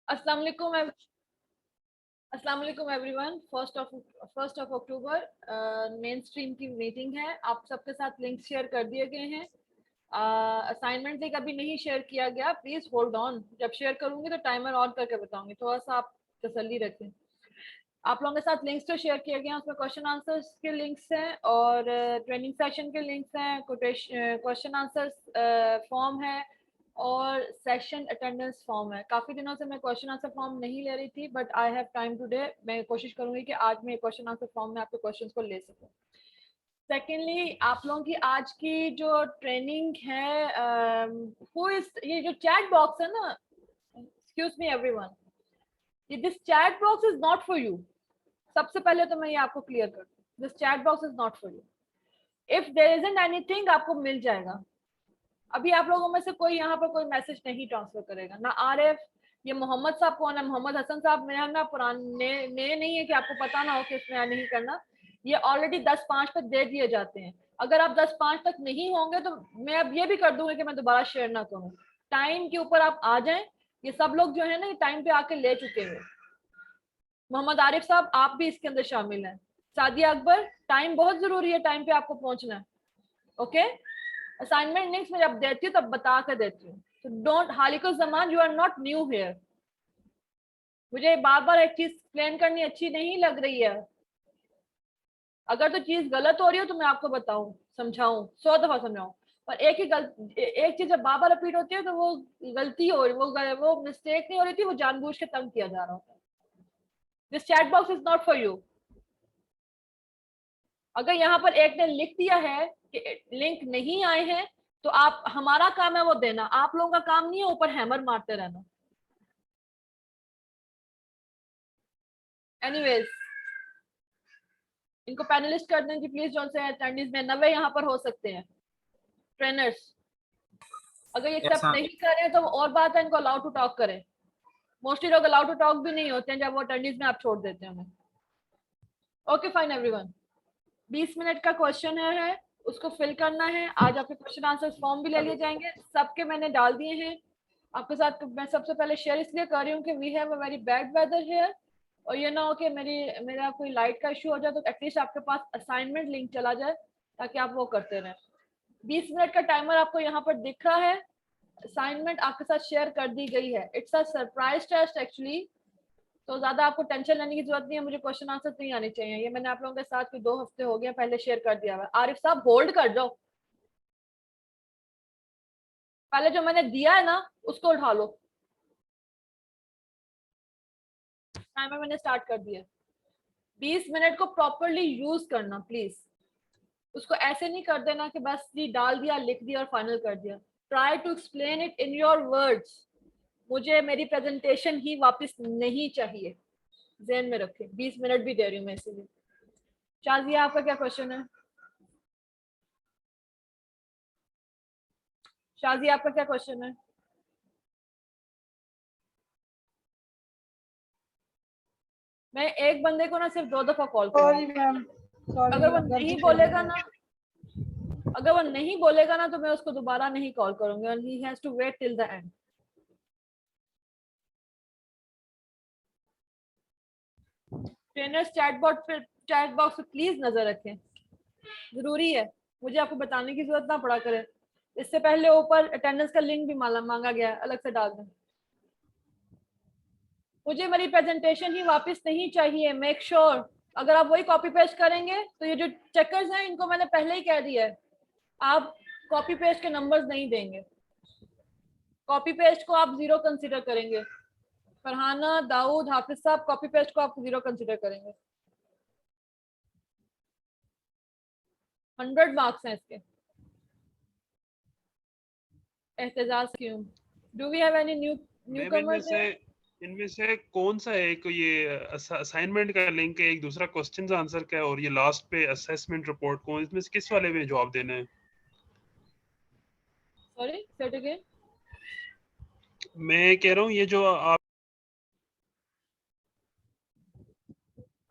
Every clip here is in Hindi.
अस्सलाम वालेकुम everyone. First of October main stream की मीटिंग है। आप सबके साथ लिंक शेयर कर दिए गए हैं। असाइनमेंट लिंक अभी नहीं शेयर किया गया, प्लीज होल्ड ऑन। जब शेयर करूंगी तो टाइमर ऑन करके बताऊंगी, थोड़ा सा आप तसल्ली रखें। आप लोगों के साथ लिंक्स तो शेयर किए गए हैं, उसमें क्वेश्चन आंसर्स के लिंक्स हैं और ट्रेनिंग सेशन के लिंक्स हैं, क्वेश्चन आंसर्स फॉर्म है और सेशन अटेंडेंस फॉर्म है। काफ़ी दिनों से मैं क्वेश्चन आंसर फॉर्म नहीं ले रही थी, but I have time today. मैं कोशिश करूंगी कि आज मैं क्वेश्चन आंसर फॉर्म में आपके क्वेश्चंस को ले सकूं। सेकेंडली, आप लोगों की आज की जो ट्रेनिंग है, ये जो चैट बॉक्स है ना, एक्सक्यूज मी एवरीवन, ये this chat box is not for you. सबसे पहले तो मैं ये आपको क्लियर कर दूं, this chat box is not for you. If there isn't anything, आपको मिल जाएगा। अभी आप लोगों में से कोई यहाँ पर कोई मैसेज नहीं ट्रांसफर करेगा, ना आरएफ। ये मोहम्मद साहब कौन है? मोहम्मद हसन साहब मेरा ना पुराने नए नहीं है कि आपको पता ना हो कि इसमें नहीं करना। ये ऑलरेडी 10:05 तक दे दिए जाते हैं। अगर आप 10:05 तक नहीं होंगे तो मैं अब ये भी कर दूंगी कि मैं दोबारा शेयर ना करूँ। टाइम के ऊपर आप आ जाएं। ये सब लोग जो है ना, ये टाइम पे आके ले चुके हैं। मोहम्मद आरिफ साहब, आप भी इसके अंदर शामिल हैं। सादिया अकबर, टाइम बहुत जरूरी है, टाइम पे आपको पहुंचना है। ओके, असाइनमेंट लिंक्स में जब देती हूँ तब बता कर देती हूँ। तो डोंट हालिको जमान, you are not new here. मुझे बार बार एक चीज एक्सप्लेन करनी अच्छी नहीं लग रही है। अगर तो चीज गलत हो रही हो तो मैं आपको बताऊं, समझाऊं, 100 दफा समझाऊं। पर एक चीज जब बार बार रिपीट होती है तो वो गलती हो रही, वो मिस्टेक नहीं हो रही थी, वो जानबूझ के तंग किया जा रहा होता है। This chat box is not for you. अगर यहाँ पर एक ने लिख दिया है कि लिंक नहीं आए हैं, तो आप, हमारा काम है वो देना, आप लोगों का काम नहीं है ऊपर हैमर मारते रहना। एनीवेज, इनको पैनलिस्ट कर दें जी प्लीज, जो से अटेंडेंस में 90 यहाँ पर हो सकते हैं ट्रेनर्स। अगर ये एक्सेप्ट नहीं कर रहे हैं तो और बात है, इनको अलाउ टू टॉक करें। मोस्टली लोग अलाउ टू टॉक भी नहीं होते हैं जब वो अटेंडेंस में आप छोड़ देते हैं उन्हें। ओके फाइन एवरीवन, 20 मिनट का क्वेश्चन है, उसको फिल करना है। आज आपके क्वेश्चन आंसर फॉर्म भी ले लिए जाएंगे, सबके मैंने डाल दिए हैं आपके साथ। मैं सबसे पहले शेयर इसलिए कर रही हूँ कि we have a very bad weather here, और ये ना हो कि मेरा कोई लाइट का इशू हो जाए, तो एटलीस्ट आपके पास असाइनमेंट लिंक चला जाए ताकि आप वो करते रहें। 20 मिनट का टाइमर आपको यहाँ पर दिख रहा है। असाइनमेंट आपके साथ शेयर कर दी गई है। It's a surprise test actually, तो ज्यादा आपको टेंशन लेने की जरूरत नहीं है। मुझे क्वेश्चन आंसर नहीं आने चाहिए, ये मैंने आप लोगों के साथ 2 हफ्ते हो गए पहले शेयर कर दिया हुआ। आरिफ साहब होल्ड कर दो, पहले जो मैंने दिया है ना उसको उठा लो। टाइमर मैंने स्टार्ट कर दिया। 20 मिनट को प्रॉपरली यूज करना प्लीज। उसको ऐसे नहीं कर देना कि बस जी डाल दिया, लिख दिया और फाइनल कर दिया। Try to explain it in your words. मुझे मेरी प्रेजेंटेशन ही वापस नहीं चाहिए, ज़हन में रखें। 20 मिनट भी दे रही हूँ मैं इसीलिए। शाजिया, आपका क्या क्वेश्चन है? शाजिया, आपका क्या क्वेश्चन है? मैं एक बंदे को ना सिर्फ 2 दफा कॉल सॉरी करूंगी। मैम, सॉरी अगर वो गलती नहीं से हो बोलेगा गया। ना, अगर वो नहीं बोलेगा ना तो मैं उसको दोबारा नहीं कॉल करूंगी, और he has to wait till the end. Trainers chat box पे प्लीज नजर रखें, जरूरी है। मुझे आपको बताने की जरूरत ना पड़ा करे। इससे पहले ऊपर अटेंडेंस का लिंक भी मांगा गया, अलग से डाल दें। मुझे मेरी प्रेजेंटेशन ही वापस नहीं चाहिए। मेक श्योर अगर आप वही कॉपी पेस्ट करेंगे तो ये जो चेकर्स हैं इनको मैंने पहले ही कह दिया है, आप कॉपी पेस्ट के नंबर्स नहीं देंगे। कॉपी पेस्ट को आप 0 कंसीडर करेंगे। फरहाना, दाऊद, हाफिज साहब, कॉपी पेस्ट को आप 0 कंसीडर करेंगे। 100 मार्क्स हैं इसके। एहतजाज क्यों? Do we have any new ma'am comers? इनमें से कौन सा है? एक ये असाइनमेंट का लिंक है, एक दूसरा क्वेश्चंस आंसर का है, और ये लास्ट पे असेसमेंट रिपोर्ट कौन, इसमें से किस वाले में जवाब देना है? सॉरी, से इट अगेन। मैं कह रहा हूँ ये जो आप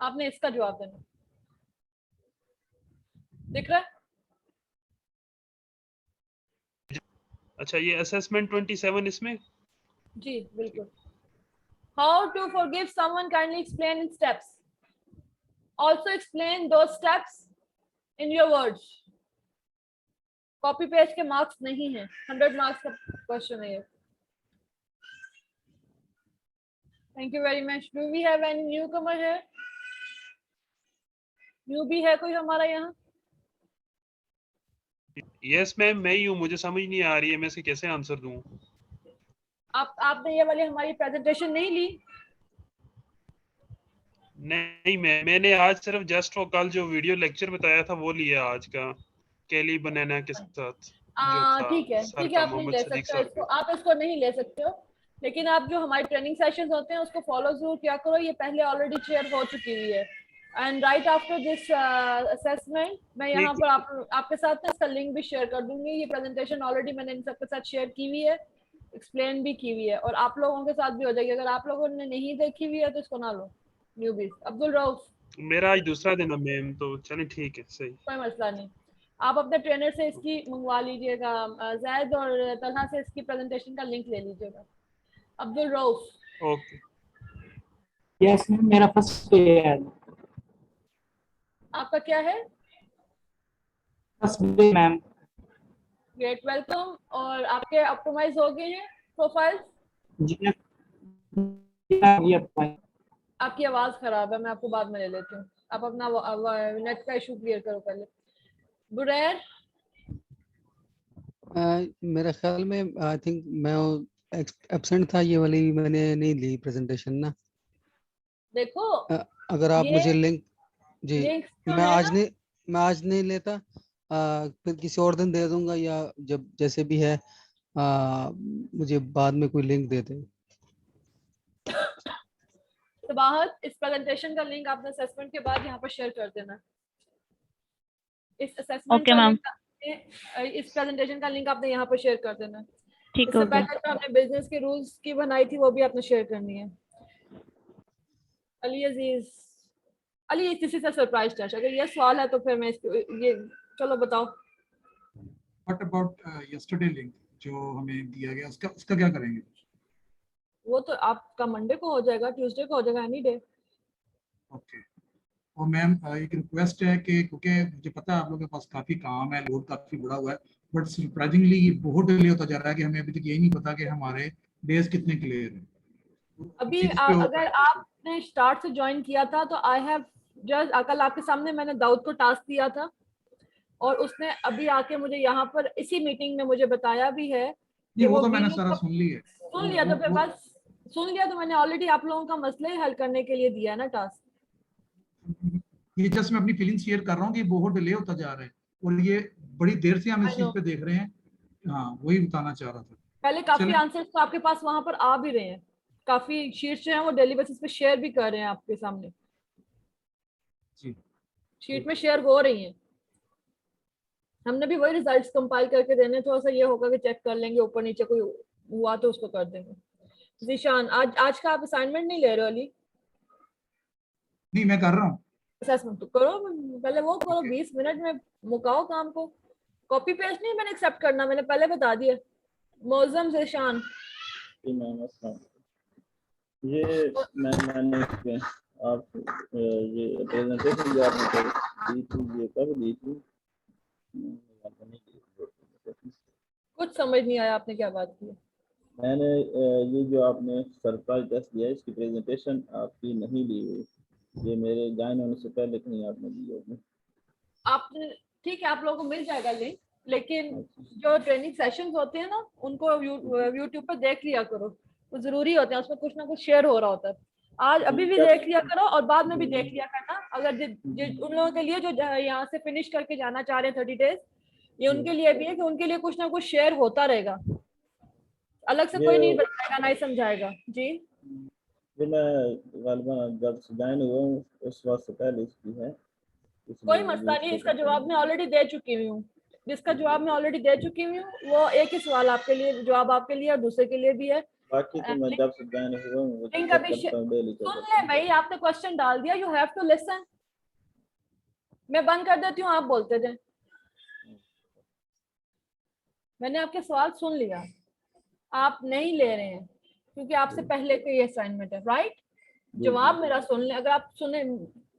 आपने इसका जवाब देना, दिख रहा है? अच्छा, ये असेसमेंट 27 इसमें। जी बिल्कुल। How to forgive someone, kindly explain in steps. Also explain those steps in your words. Copy paste के मार्क्स नहीं है, 100 मार्क्स का क्वेश्चन है ये. Thank you very much. Do we have any newcomer है? न्यू भी है कोई हमारा यहाँ? यस मैम, मैं ही हूँ, मुझे समझ नहीं आ रही है मैं इसे कैसे आंसर दूँ. आपने ये वाली हमारी प्रेजेंटेशन नहीं ली? नहीं मैंने आज सिर्फ जस्ट वो कल जो वीडियो लेक्चर बताया था वो लिया आज का, केली बनाना के साथ जो था ठीक है, सर ठीक है, का, आप नहीं मोहम्मद ले सदीक सकते हो सर इसको, का. आप इसको नहीं ले सकते हो. लेकिन आप जो हमारे ट्रेनिंग सेशंस होते हैं उसको फॉलो जरूर किया करो. ये पहले ऑलरेडी शेयर हो चुकी हुई है. And right after this assessment मैं यहाँ ठीक पर आपके साथ ना इसका लिंक भी शेयर कर दूंगी. ये प्रेजेंटेशन ऑलरेडी मैंने इन सबके साथ शेयर की हुई है, एक्सप्लेन भी की हुई है, और आप लोगों के साथ भी हो जाएगी. अगर आप लोगों ने नहीं देखी हुई है तो इसको ना लो. न्यूबीज. अब्दुल रऊफ. मेरा आज दूसरा दिन है मैम, तो चलिए ठीक है, सही. कोई मसला नहीं, आप अपने ट्रेनर से इसकी मंगवा लीजिएगा. जैद और तलहा से इसकी प्रेजेंटेशन का लिंक ले लीजिएगा. Abdul Rauf. Okay. Yes ma'am, मेरा फर्स्ट डे है. आपका क्या है? First day ma'am. Great, welcome. और आपके ऑप्टिमाइज हो गए हैं प्रोफाइल? जी मैम. आपकी आवाज खराब है, मैं आपको बाद में ले लेती हूँ. आप अपना नेट का इशू क्लियर करो पहले. बुरैर. मेरे ख्याल में आई थिंक मैं एब्सेंट था, ये वाली मैंने नहीं ली प्रेजेंटेशन ना. देखो अगर आप मुझे लिंक जी, मैं आज नहीं लेता, फिर किसी और दिन दे दूंगा, या जब जैसे भी है मुझे बाद में कोई लिंक दे दे. सबाहत, इस प्रेजेंटेशन का लिंक आपने असेसमेंट के बाद यहाँ पर शेयर कर देना. इस असेसमेंट ओके मैम. इस प्रेजेंटेशन का लिंक आपने यहाँ पर शेयर कर देना. ठीक इससे हो गया. पहले जो हमने बिजनेस के रूल्स की बनाई थी वो भी आपने शेयर करनी है. अली अजीज. अली, किसी से सरप्राइज टेस्ट, अगर ये सवाल है तो फिर मैं इसको ये चलो बताओ. What about yesterday link जो हमें दिया गया, उसका क्या करेंगे? वो तो आपका मंडे को हो जाएगा, ट्यूसडे को हो जाएगा, एनी डे. ओके. और मैम एक रिक्वेस्ट है कि क्योंकि मुझे पता है आप लोगों के पास काफी काम है, लोड काफी बड़ा हुआ है, बट सरप्राइजिंगली ये बहुत डिले होता जा रहा है कि हमें अभी तक यही नहीं पता कि हमारे डेज कितने क्लियर हैं. अभी अगर आपने स्टार्ट से ज्वाइन किया था तो आई हैव जस्ट कल आपके सामने मैंने दाऊद को टास्क दिया था, और उसने अभी आके मुझे यहाँ पर इसी मीटिंग में मुझे बताया भी है कि वो तो मैंने सारा सुन लिया. सुन लिया तो फिर बस सुन लिया तो मैंने ऑलरेडी आप लोगों का मसला ही हल करने के लिए दिया है ना टास्क. ये जस्ट मैं अपनी फीलिंग शेयर कर रहा हूँ कि बहुत डिले होता जा रहा है और ये बड़ी देर से हम इस चीज पे देख रहे हैं. हाँ, वही बताना चाह रहा था. पहले काफी आंसर्स तो आपके पास वहां पर आ भी रहे हैं, काफी शीट्स जो हैं वो डेली बेसिस पे शेयर भी कर रहे हैं आपके सामने जी. शीट में शेयर हो रही हैं. हमने भी वही रिजल्ट्स कंपाइल करके देने, थोड़ा सा ये होगा कि चेक कर लेंगे, ऊपर नीचे कोई हुआ तो उसको कर देंगे. जीशान, आज का आप असाइनमेंट नहीं ले रहे हो? अली, नहीं मैं कर रहा हूँ. असेसमेंट तो करो, पहले वो करो. 20 मिनट में मुकाओ काम को. कॉपी पेस्ट नहीं मैंने एक्सेप्ट करना, मैंने पहले बता दिया. मौजम जीशान. ये मैंने आप ये प्रेजेंटेशन जो आपने दी थी, ये कब दी थी? कुछ समझ नहीं आया आपने क्या बात की. मैंने ये जो आपने सरप्राइज टेस्ट दिया इसकी प्रेजेंटेशन आपकी नहीं ली हुई, ये मेरे ज्वाइन होने से पहले कहीं आपने दी होगी. आपने ठीक है, आप लोगों को मिल जाएगा लिंक, लेकिन जो ट्रेनिंग सेशंस होते हैं ना उनको यूट्यूब पर देख लिया करो, वो जरूरी होते हैं, उसमें कुछ ना कुछ शेयर हो रहा होता है. आज अभी भी देख लिया करो और बाद में भी देख लिया करना. अगर उन लोगों के लिए जो यहाँ से फिनिश करके जाना चाह रहे हैं 30 डेज, ये उनके लिए भी है कि उनके लिए कुछ ना कुछ शेयर होता रहेगा. अलग से कोई नहीं बताएगा, नहीं समझाएगा. जी, ये मैं गालिबन जब ज्वाइन हुआ हूँ उस वक्त से पहले इसकी है. कोई मसला नहीं, इसका जवाब मैं ऑलरेडी दे चुकी हुई हूँ. जिसका जवाब मैं ऑलरेडी दे चुकी हुई हूँ वो एक ही सवाल आपके लिए, जवाब आपके लिए और दूसरे के लिए भी है. बाकी तो मैं जब से ज्वाइन हुआ हूँ सुन ले भाई, आपने क्वेश्चन डाल दिया, यू हैव टू लिसन. मैं बंद कर देती हूँ, आप बोलते जाए. मैंने आपके सवाल सुन लिया, आप नहीं ले रहे हैं, क्योंकि आपसे पहले का ये असाइनमेंट है, राइट? जी, जवाब जी। मेरा सुन लें, अगर आप सुने,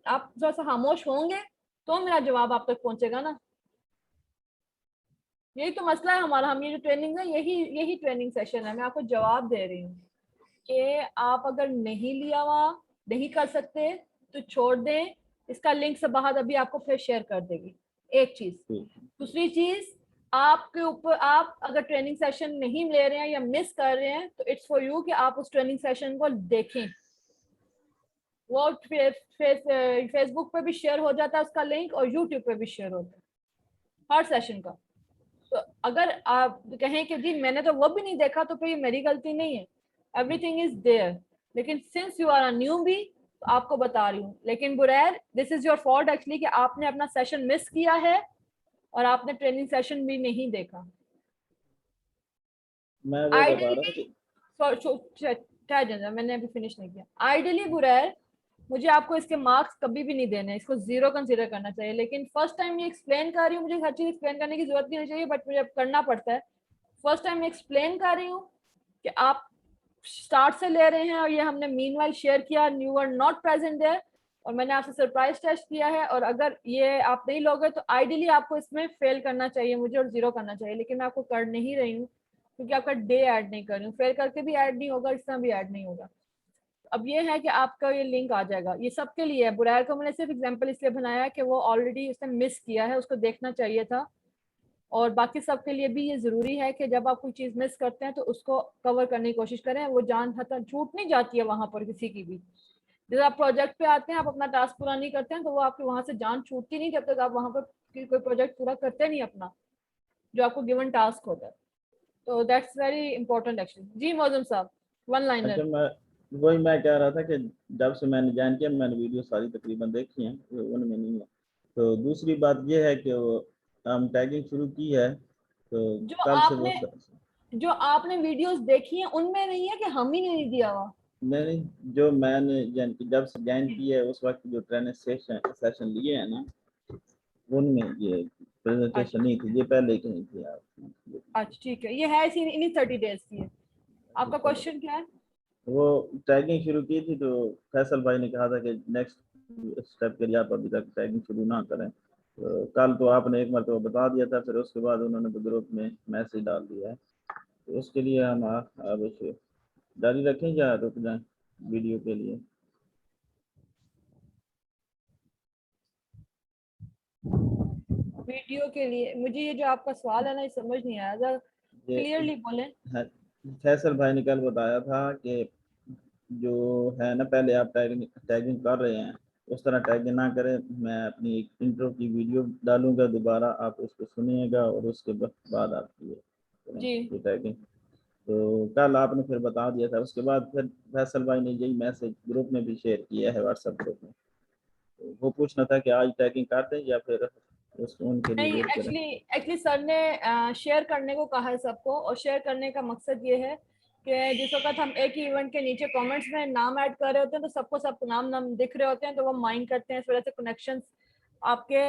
आप थोड़ा सा खामोश होंगे तो मेरा जवाब आप तक पहुंचेगा ना। यही तो मसला है हमारा, हम ये जो ट्रेनिंग है यही ट्रेनिंग सेशन है। मैं आपको जवाब दे रही हूँ कि आप अगर नहीं लिया हुआ, नहीं कर सकते तो छोड़ दें। इसका लिंक सबाहत अभी आपको फिर शेयर कर देगी। एक चीज। ठीक। दूसरी चीज, आपके ऊपर, आप अगर ट्रेनिंग सेशन नहीं ले रहे हैं या मिस कर रहे हैं तो इट्स फॉर यू कि आप उस ट्रेनिंग सेशन को देखें। वो फेसबुक पे भी शेयर हो जाता है उसका लिंक, और यूट्यूब पे भी शेयर होता है हर सेशन का। तो अगर आप कहें कि जी मैंने तो वो भी नहीं देखा, तो फिर ये मेरी गलती नहीं है, एवरीथिंग इज देयर। लेकिन since you are a newbie, तो आपको बता रही हूँ। लेकिन बुरैर, this is your fault actually कि आपने अपना सेशन मिस किया है और आपने ट्रेनिंग सेशन भी नहीं देखा। मैं वो बता रहा था आइडियली, कि मैंने अभी फिनिश नहीं किया। आइडियली बुरैर, मुझे आपको इसके मार्क्स कभी भी नहीं देने, इसको 0 कंसीडर करना चाहिए। लेकिन फर्स्ट टाइम ये एक्सप्लेन कर रही हूँ, मुझे हर चीज एक्सप्लेन करने की जरूरत नहीं चाहिए, बट मुझे अब करना पड़ता है। फर्स्ट टाइम एक्सप्लेन कर रही हूँ कि आप स्टार्ट से ले रहे हैं और ये हमने मीनवाइल शेयर किया, you are not present there, और मैंने आपसे सरप्राइज टेस्ट किया है। और अगर ये आप नहीं लोगे तो आइडियली आपको इसमें फेल करना चाहिए मुझे, और 0 करना चाहिए। लेकिन मैं आपको कर नहीं रही हूँ क्योंकि आपका डे ऐड नहीं कर रही हूँ। फेल करके भी ऐड नहीं होगा, इस तरह भी ऐड नहीं होगा। अब ये है कि आपका ये लिंक आ जाएगा, ये सबके लिए है। बुरैर को मैंने सिर्फ एग्जांपल इसलिए बनाया कि वो ऑलरेडी उसने मिस किया है, उसको देखना चाहिए था। और बाकी सबके लिए भी ये जरूरी है कि जब आप कोई चीज मिस करते हैं तो उसको कवर करने की कोशिश करें। वो जान खत्म छूट नहीं जाती है वहां पर किसी की भी। जब आप प्रोजेक्ट पे आते हैं, आप अपना टास्क पूरा नहीं करते हैं, तो वो आपके वहां से जान छूटती नहीं जब तक आप वहां पर कोई प्रोजेक्ट पूरा करते नहीं अपना, जो आपको गिवन टास्क होता है। तो दैट्स वेरी इंपॉर्टेंट एक्चुअली। जी मौजूम साहब, वन अच्छा, लाइनर। मैं कह रहा था कि जब से मैंने ज्वाइन किया, मैंने वीडियो सारी तकरीबन देखी हैं, तो उनमें नहीं है। तो दूसरी बात ये है कि हम टैगिंग शुरू की है, तो जो कल से वो आपने जो आपने वीडियोस देखी हैं उनमें नहीं है कि हम ही नहीं दिया हुआ? मैंने जो मैंने जब से ज्वाइन की है उस वक्त जो ट्रेनिंग सेशन लिए हैं ना, उनमें ये प्रेजेंटेशन अच्छा नहीं थी, ये पहले ही कहीं थी आप। अच्छा, ठीक है, ये है इसी इन्हीं 30 डेज की है। आपका क्वेश्चन क्या है? वो टैगिंग शुरू की थी, तो फैसल भाई ने कहा था कि नेक्स्ट स्टेप के लिए आप अभी तक टैगिंग शुरू ना करें। तो कल तो आपने एक मरतबा बता दिया था, फिर उसके बाद उन्होंने तो ग्रुप में मैसेज डाल दिया है। तो उसके लिए हम अब इसे जारी रखें या रुक जाएं वीडियो के लिए? वीडियो के लिए मुझे ये जो आपका सवाल है ना, ये समझ नहीं आया, जरा ये क्लियरली बोलें। है, फैसल भाई ने कल बताया था कि जो है ना, पहले आप टैगिंग टैगिंग कर रहे हैं उस तरह टैगिंग ना करें। मैं अपनी एक इंट्रो की वीडियो डालूंगा दोबारा, आप उसको सुनिएगा और उसके बाद आप ये करें जी ये टैगिंग। तो कल आपने फिर बता दिया था, उसके बाद फिर फैसल भाई ने यही मैसेज ग्रुप में भी शेयर किया है, व्हाट्सएप ग्रुप में। तो वो पूछना था कि आज टैगिंग करते हैं या फिर उसको उनके लिए नहीं, वेट करें। एक्चुअली सर ने शेयर करने को कहा है सबको, और शेयर करने का मकसद ये है कि जिस वक्त हम एक ही इवेंट के नीचे कमेंट्स में नाम ऐड कर रहे होते हैं तो सबको सब नाम दिख रहे होते हैं, तो वो माइंड करते हैं, इस वजह से कनेक्शंस आपके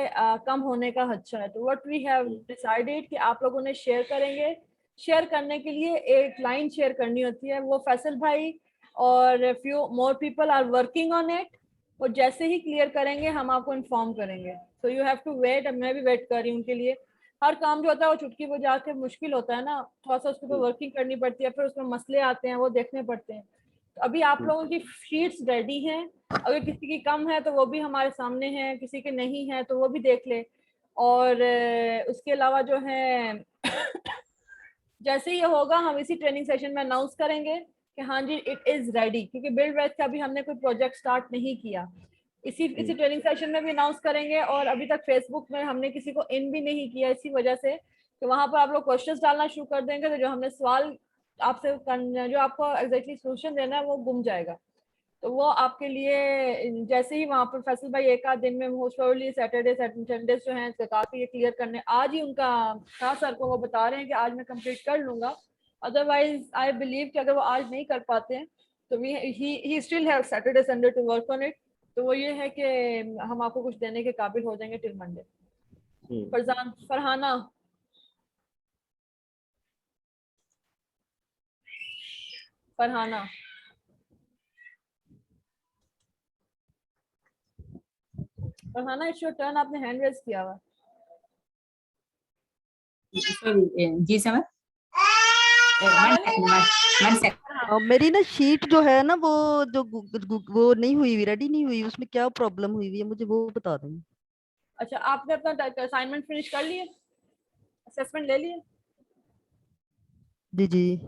कम होने का खदशा है। तो व्हाट वी हैव डिसाइडेड कि आप लोगों ने शेयर करेंगे। शेयर करने के लिए एक लाइन शेयर करनी होती है, वो फैसल भाई और few more people are working on it. वो जैसे ही क्लियर करेंगे हम आपको इन्फॉर्म करेंगे। So you have to wait. अब मैं भी वेट कर रही हूँ उनके लिए। हर काम जो होता है वो चुटकी बजा के मुश्किल होता है ना, थोड़ा सा उसके ऊपर वर्किंग करनी पड़ती है, फिर उसमें मसले आते हैं वो देखने पड़ते हैं। तो अभी आप लोगों की शीट्स रेडी हैं, अगर किसी की कम है तो वो भी हमारे सामने है, किसी की नहीं है तो वो भी देख ले। और उसके अलावा जो है जैसे ये होगा हम इसी ट्रेनिंग सेशन में अनाउंस करेंगे कि हाँ जी इट इज रेडी, क्योंकि बिल्ड वेस्ट का अभी हमने कोई प्रोजेक्ट स्टार्ट नहीं किया। इसी ट्रेनिंग सेशन में भी अनाउंस करेंगे। और अभी तक फेसबुक में हमने किसी को इन भी नहीं किया, इसी वजह से कि वहां पर आप लोग क्वेश्चंस डालना शुरू कर देंगे तो जो हमने सवाल आपसे जो आपको एग्जैक्टली सोल्यूशन देना है वो गुम जाएगा। तो वो आपके लिए जैसे ही वहां पर फैसल भाई एक आध दिन में मोस्ट प्रोबेबली सैटरडे संडे जो है काफी ये क्लियर करने, आज ही उनका था सर को, वो बता रहे हैं कि आज मैं कंप्लीट कर लूंगा। अदरवाइज आई बिलीव कि अगर वो आज नहीं कर पाते हैं तो he still have Saturday Sunday to work on it. तो वो ये है कि हम आपको कुछ देने के काबिल हो जाएंगे till Monday. Farzan, Farhana, Farhana, Farhana it's your turn, आपने हैंड रेज किया हुआ। जी समझ मेरी ना शीट जो है ना वो जो वो नहीं हुई हुई, रेडी नहीं हुई, उसमें क्या प्रॉब्लम हुई हुई है मुझे वो बता दें। अच्छा, आपने अपना असाइनमेंट फिनिश कर लिए, असेसमेंट ले लिए? जी जी।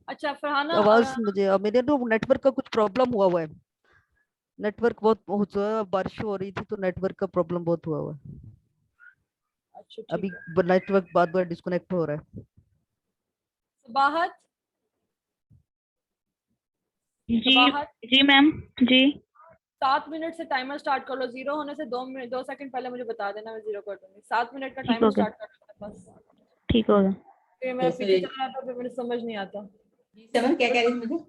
अच्छा फरहाना, आवाज मुझे मेरे तो नेटवर्क का कुछ प्रॉब्लम हुआ हुआ है, नेटवर्क बहुत हुआ है, बारिश हो रही थी तो नेटवर्क का प्रॉब्लम बहुत हुआ हुआ है। अच्छा अभी ठीक है। नेटवर्क बार बार डिस्कनेक्ट हो रहा है। सबाहत, जी सबाहत जी मैम जी 7 मिनट से टाइमर स्टार्ट कर लो, 0 होने से 2 सेकंड पहले मुझे बता देना, मैं 0 कर दूंगी। 7 मिनट का ठीक टाइमर हो गया, स्टार्ट कर लो बस। ठीक होगा। फिर मैं पीछे चला जाता हूँ, फिर मुझे समझ नहीं आता। जी समझ क्या कह रही थी मुझे?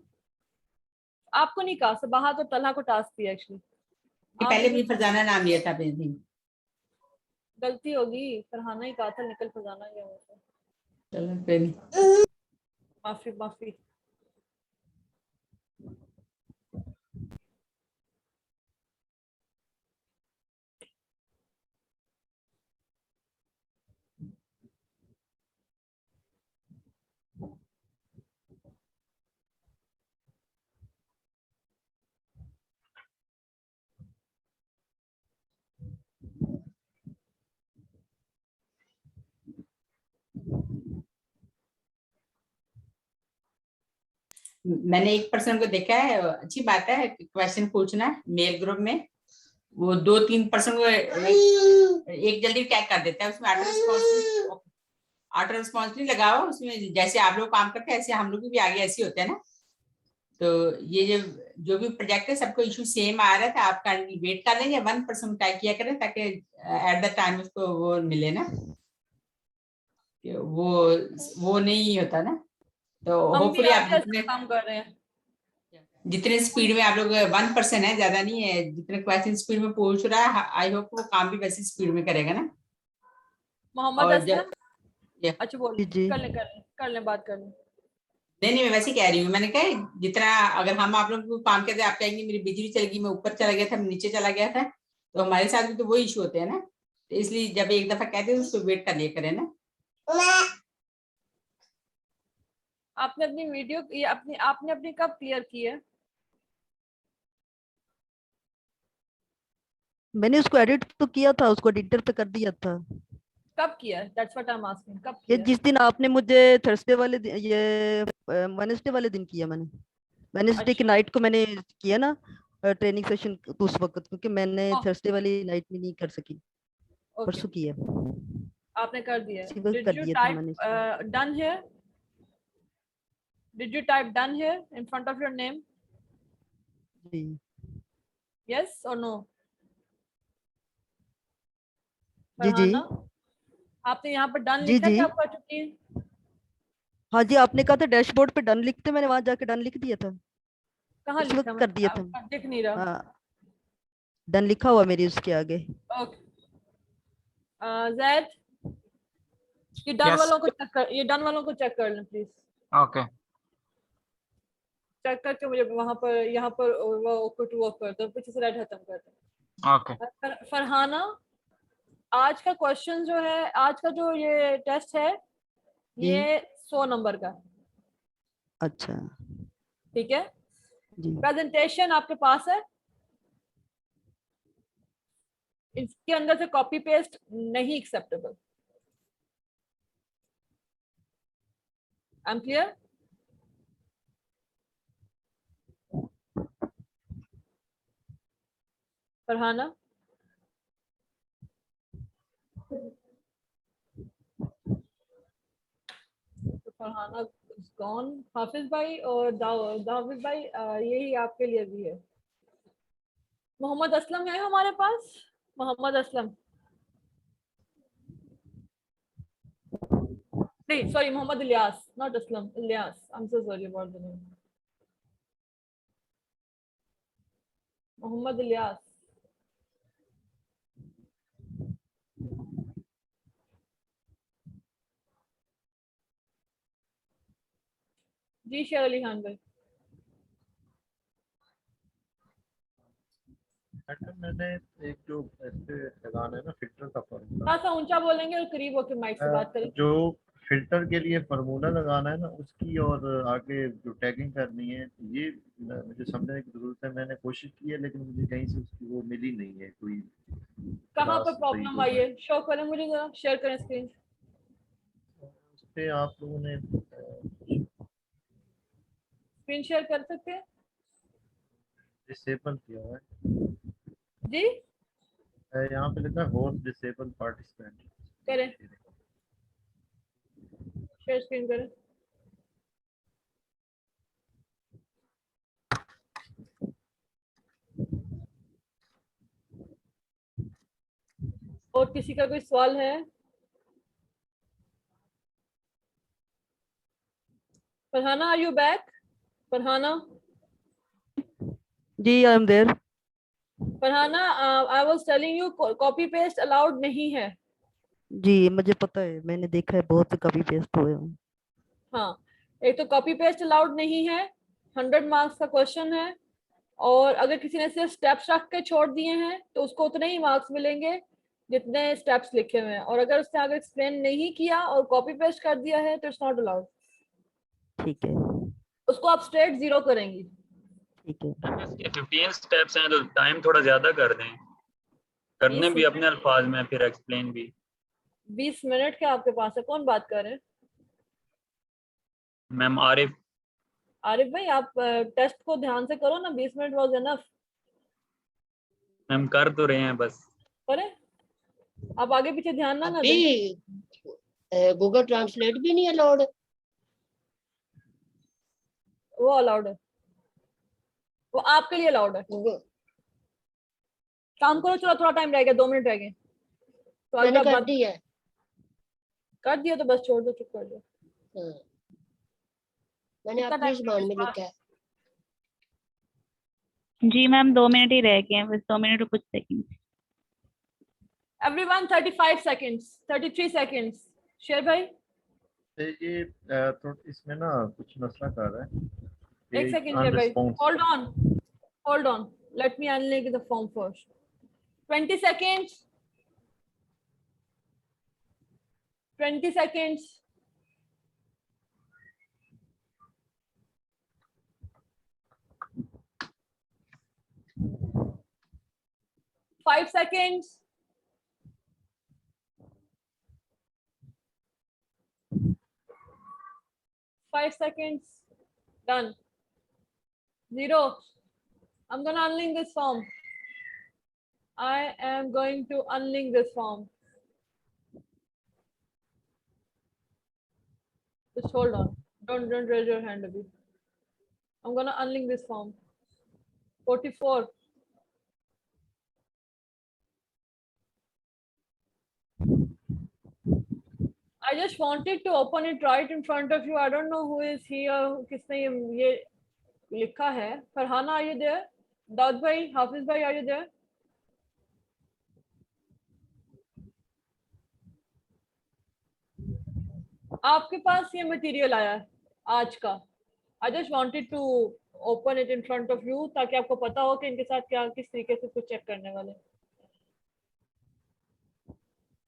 आपको नहीं कहा, सबाहत और तलहा को टास्क दिया एक्चुअली। कि पहले भी फरजाना नाम लिया था अपने दिन। गलती होगी, फरहाना ही कहा था, निकल फरजाना गया मुझसे। चलो कोई नहीं। माफी माफी। मैंने एक पर्सन को देखा है, अच्छी बात है क्वेश्चन पूछना मेल ग्रुप में। वो 2-3 पर्सन को एक जल्दी टैग कर देता है, उसमें ऑटो रिस्पॉन्स नहीं लगाओ उसमें, जैसे आप लोग काम करते हैं ऐसे हम लोग भी आगे ऐसे होते हैं ना। तो ये जो भी प्रोजेक्ट है सबको इशू सेम आ रहा था, आप वेट कर लेंगे 1% टाइप किया करें ताकि एट द टाइम उसको वो मिले ना, वो नहीं होता ना। तो हम भी होपफुली आप आपके साथ काम कर रहे हैं। जितने स्पीड में आप लोग 1% है, ज्यादा नहीं है, जितने क्वेश्चन स्पीड में पूछ रहा है आई होप वो काम भी वैसे स्पीड में करेगा ना। मोहम्मद और असलम, या, अच्छा बोल, जी जी। कर ले बात कर ले। नहीं मैं वैसे कह रही हूँ, मैंने कहा जितना अगर हम आप लोग को काम करते आप कहेंगे मेरी बिजली चल गई, मैं ऊपर चला गया था, मैं नीचे चला गया था, तो हमारे साथ भी तो वो इशू होते हैं ना। तो इसलिए जब एक दफा कहते हैं उसको वेट कर लिया करें ना। आपने अपनी वीडियो ये आपने अपनी कब क्लियर की है? मैंने उसको एडिट तो किया था, उसको एडिटर पे कर दिया था। कब किया है? That's what I am asking, कब ये किया? जिस दिन आपने मुझे थर्सडे वाले दिन, ये वेडनेसडे वाले दिन किया मैंने, वेडनेसडे की अच्छा नाइट को मैंने किया ना ट्रेनिंग सेशन, तो उस वक्त, क्योंकि मैंने ओके थर्सडे वाली नाइट में नहीं कर सकी, ओके, परसों किया, आपने कर दिया है। उसी वक्त डिड कर यू दिया था टाइप मैंने इसको। Done here? Did you type done here in front of your name? जी यस और नो? जी जी फरहाना, आपने यहाँ पर डन जी लिखा जी। कि आप कर चुकी हैं? हाँ जी, आपने कहा था डैशबोर्ड पे डन लिखते, मैंने वहां जाके डन लिख दिया था, कहाँ उसी लिखा? वक्त कर दिया था। आपका दिख नहीं रहा। हाँ, डन लिखा हुआ मेरी उसके आगे। ओके जैद, ये डन यस वालों को चेक कर, ये डन वालों को चेक कर लें प्लीज। ओके। चेक करके मुझे वहां पर यहाँ पर वो टू ऑफ कर दो, पीछे से रेड खत्म कर दो। ओके फरहाना, आज का क्वेश्चन जो है, आज का जो ये टेस्ट है, जी ये 100 नंबर का, अच्छा ठीक है? जी। प्रेजेंटेशन आपके पास है, इसके अंदर से कॉपी पेस्ट नहीं acceptable. I am clear? Farhana, तो फरहाना गॉन। हाफिज भाई और दाविद भाई, यही आपके लिए भी है। मोहम्मद असलम है हमारे पास? मोहम्मद असलम, नहीं sorry, Mohammad Ilyas, not Aslam, Ilyas, I am so sorry about the name. Mohammad Ilyas, ji Sher Ali Khan भाई। मैडम मैंने एक जो ऐसे लगाना है ना फिल्टर का फॉर्मूला, थोड़ा सा ऊंचा बोलेंगे और करीब होकर माइक से बात करें। जो फिल्टर के लिए फार्मूला लगाना है ना उसकी और आगे जो टैगिंग करनी है, ये मुझे समझने की जरूरत है। मैंने कोशिश की है लेकिन मुझे कहीं से उसकी वो मिली नहीं है कोई। कहाँ पर क्लास प्रॉब्लम सही आई है, शो करें मुझे जरा, शेयर करें स्क्रीन। उस पे आप लोगों ने स्क्रीन शेयर कर सकते हैं डिसेबल किया हुआ जी? है, यहाँ पे लिखा है होस्ट डिसेबल पार्टिसिपेंट। करें, शेयर स्क्रीन करें। और किसी का कोई सवाल है? Farhana, are you back? Farhana, जी I am there. Farhana, I was telling you copy paste allowed नहीं है। जी मुझे पता है, मैंने देखा है बहुत से कॉपी पेस्ट हुए हैं। हाँ, एक तो कॉपी पेस्ट अलाउड नहीं है, 100 मार्क्स का क्वेश्चन है, और अगर किसी ने सिर्फ स्टेप्स रख के छोड़ दिए हैं तो उसको उतने ही मार्क्स मिलेंगे जितने स्टेप्स लिखे हुए हैं, और अगर उसने आगे एक्सप्लेन नहीं किया और कॉपी पेस्ट कर दिया है तो इट्स नॉट अलाउड। ठीक है, उसको आप स्ट्रेट 0 करेंगी। ठीक है। 15 स्टेप्स हैं तो टाइम थोड़ा ज्यादा कर दें, करने 20 भी अपने अल्फाज में, फिर एक्सप्लेन भी। 20 मिनट के आपके पास है, कौन बात कर रहे हैं? मैम आरिफ। आरिफ भाई, आप टेस्ट को ध्यान से करो ना, 20 मिनट वाज इनफ। मैम कर तो रहे हैं बस। करें, आप आगे पीछे ध्यान ना दें। अभी गूगल ट्रांसलेट भी नहीं अलाउड। वो अलाउड है, वो आपके लिए अलाउड है। काम करो, चलो थोड़ा टाइम रह गया, 2 मिनट रह गए। तो मैंने कर दिया है। कर दिया तो बस छोड़ दो, चुप कर दो। मैंने अपनी जुबान में लिखा है। जी मैम 2 मिनट ही रह गए हैं, बस 2 मिनट और कुछ सेकंड। Everyone 35 seconds, 33 seconds. शेर भाई, ये तो इसमें ना कुछ मसला कर रहा है। एक सेकंड शेर भाई, hold on, let me unlink the form first. 20 seconds, 20 seconds. Five seconds. Five seconds. Done. 0. I'm gonna unlink this form. I am going to unlink this form. Just hold on. Don't raise your hand a bit. I'm gonna unlink this form. 44. I just wanted to open it right in front of you. I don't know who is here. किसने ये लिखा है? Farhana, are you there? Dawood भाई, हाफिज भाई, are you there? आपके पास ये मटेरियल आया है आज का। I just wanted to open it in front of you ताकि आपको पता हो कि इनके साथ क्या किस तरीके से कुछ चेक करने वाले।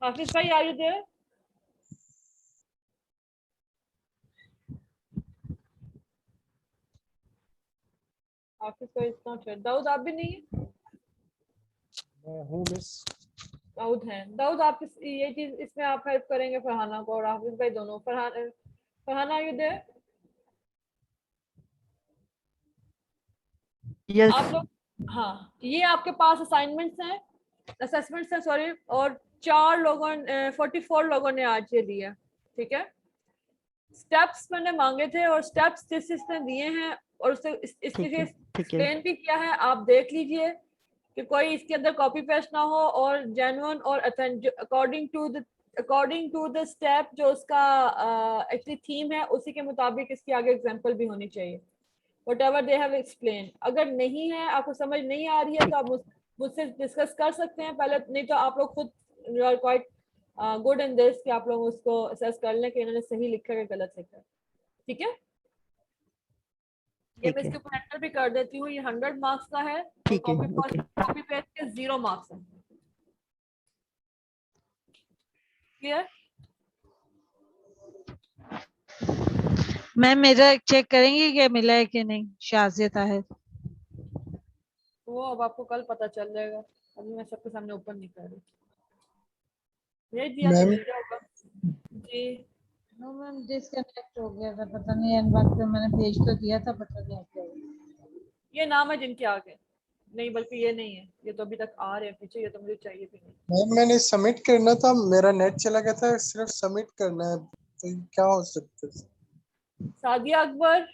हाफिज भाई, are you there? हाफिज भाई इज नॉट हियर। दाऊद, आप भी नहीं है? मैं हूँ मिस। दाऊद हैं। दाऊद, आप ये चीज इसमें आप हेल्प करेंगे फरहाना को और हाफिज भाई दोनों। Farhana, are you there? Yes. आप लोग, हाँ, ये आपके पास असाइनमेंट्स हैं, असेसमेंट्स हैं सॉरी, और 44 लोगों ने आज ये दिया, ठीक है। स्टेप्स मैंने मांगे थे और स्टेप्स जिस जिसने दिए हैं और उससे इसके लिए एक्सप्लेन भी किया है, आप देख लीजिए कि कोई इसके अंदर कॉपी पेस्ट ना हो और जेन्युइन और अकॉर्डिंग टू द स्टेप जो उसका एक्चुअली थीम है उसी के मुताबिक इसकी आगे एग्जांपल भी होनी चाहिए। Whatever they have explained. अगर नहीं है, आपको समझ नहीं आ रही है तो आप मुझसे डिस्कस कर सकते हैं पहले, नहीं तो आप लोग खुद you are quite good in this कि आप लोग उसको असेस कर लें कि इन्होंने सही लिखा है कि गलत लिखा है, ठीक है। ये मैं इसके ऊपर एंटर भी कर देती हूँ। ये 100 मार्क्स का है। ठीक है, कॉपी पेस्ट के 0 मार्क्स है। क्लियर? मैम मेरा चेक करेंगे क्या मिला है कि नहीं? शाजिया ताहिर। वो अब आपको कल पता चल जाएगा, अभी मैं सबके सामने ओपन नहीं कर रही। भेज दिया तो मिल जाएगा जी। नो मैम डिस्कनेक्ट हो गया था, पता नहीं एन वक्त पे मैंने भेज तो दिया था, पता नहीं क्या हुआ। ये नाम है जिनके आगे नहीं, बल्कि ये नहीं है, ये तो अभी तक आ रहे हैं पीछे, ये तो मुझे चाहिए भी नहीं। मैम मैंने सबमिट करना था, मेरा नेट चला गया था, सिर्फ सबमिट करना है, तो क्या हो सकता है? सादिया अकबर,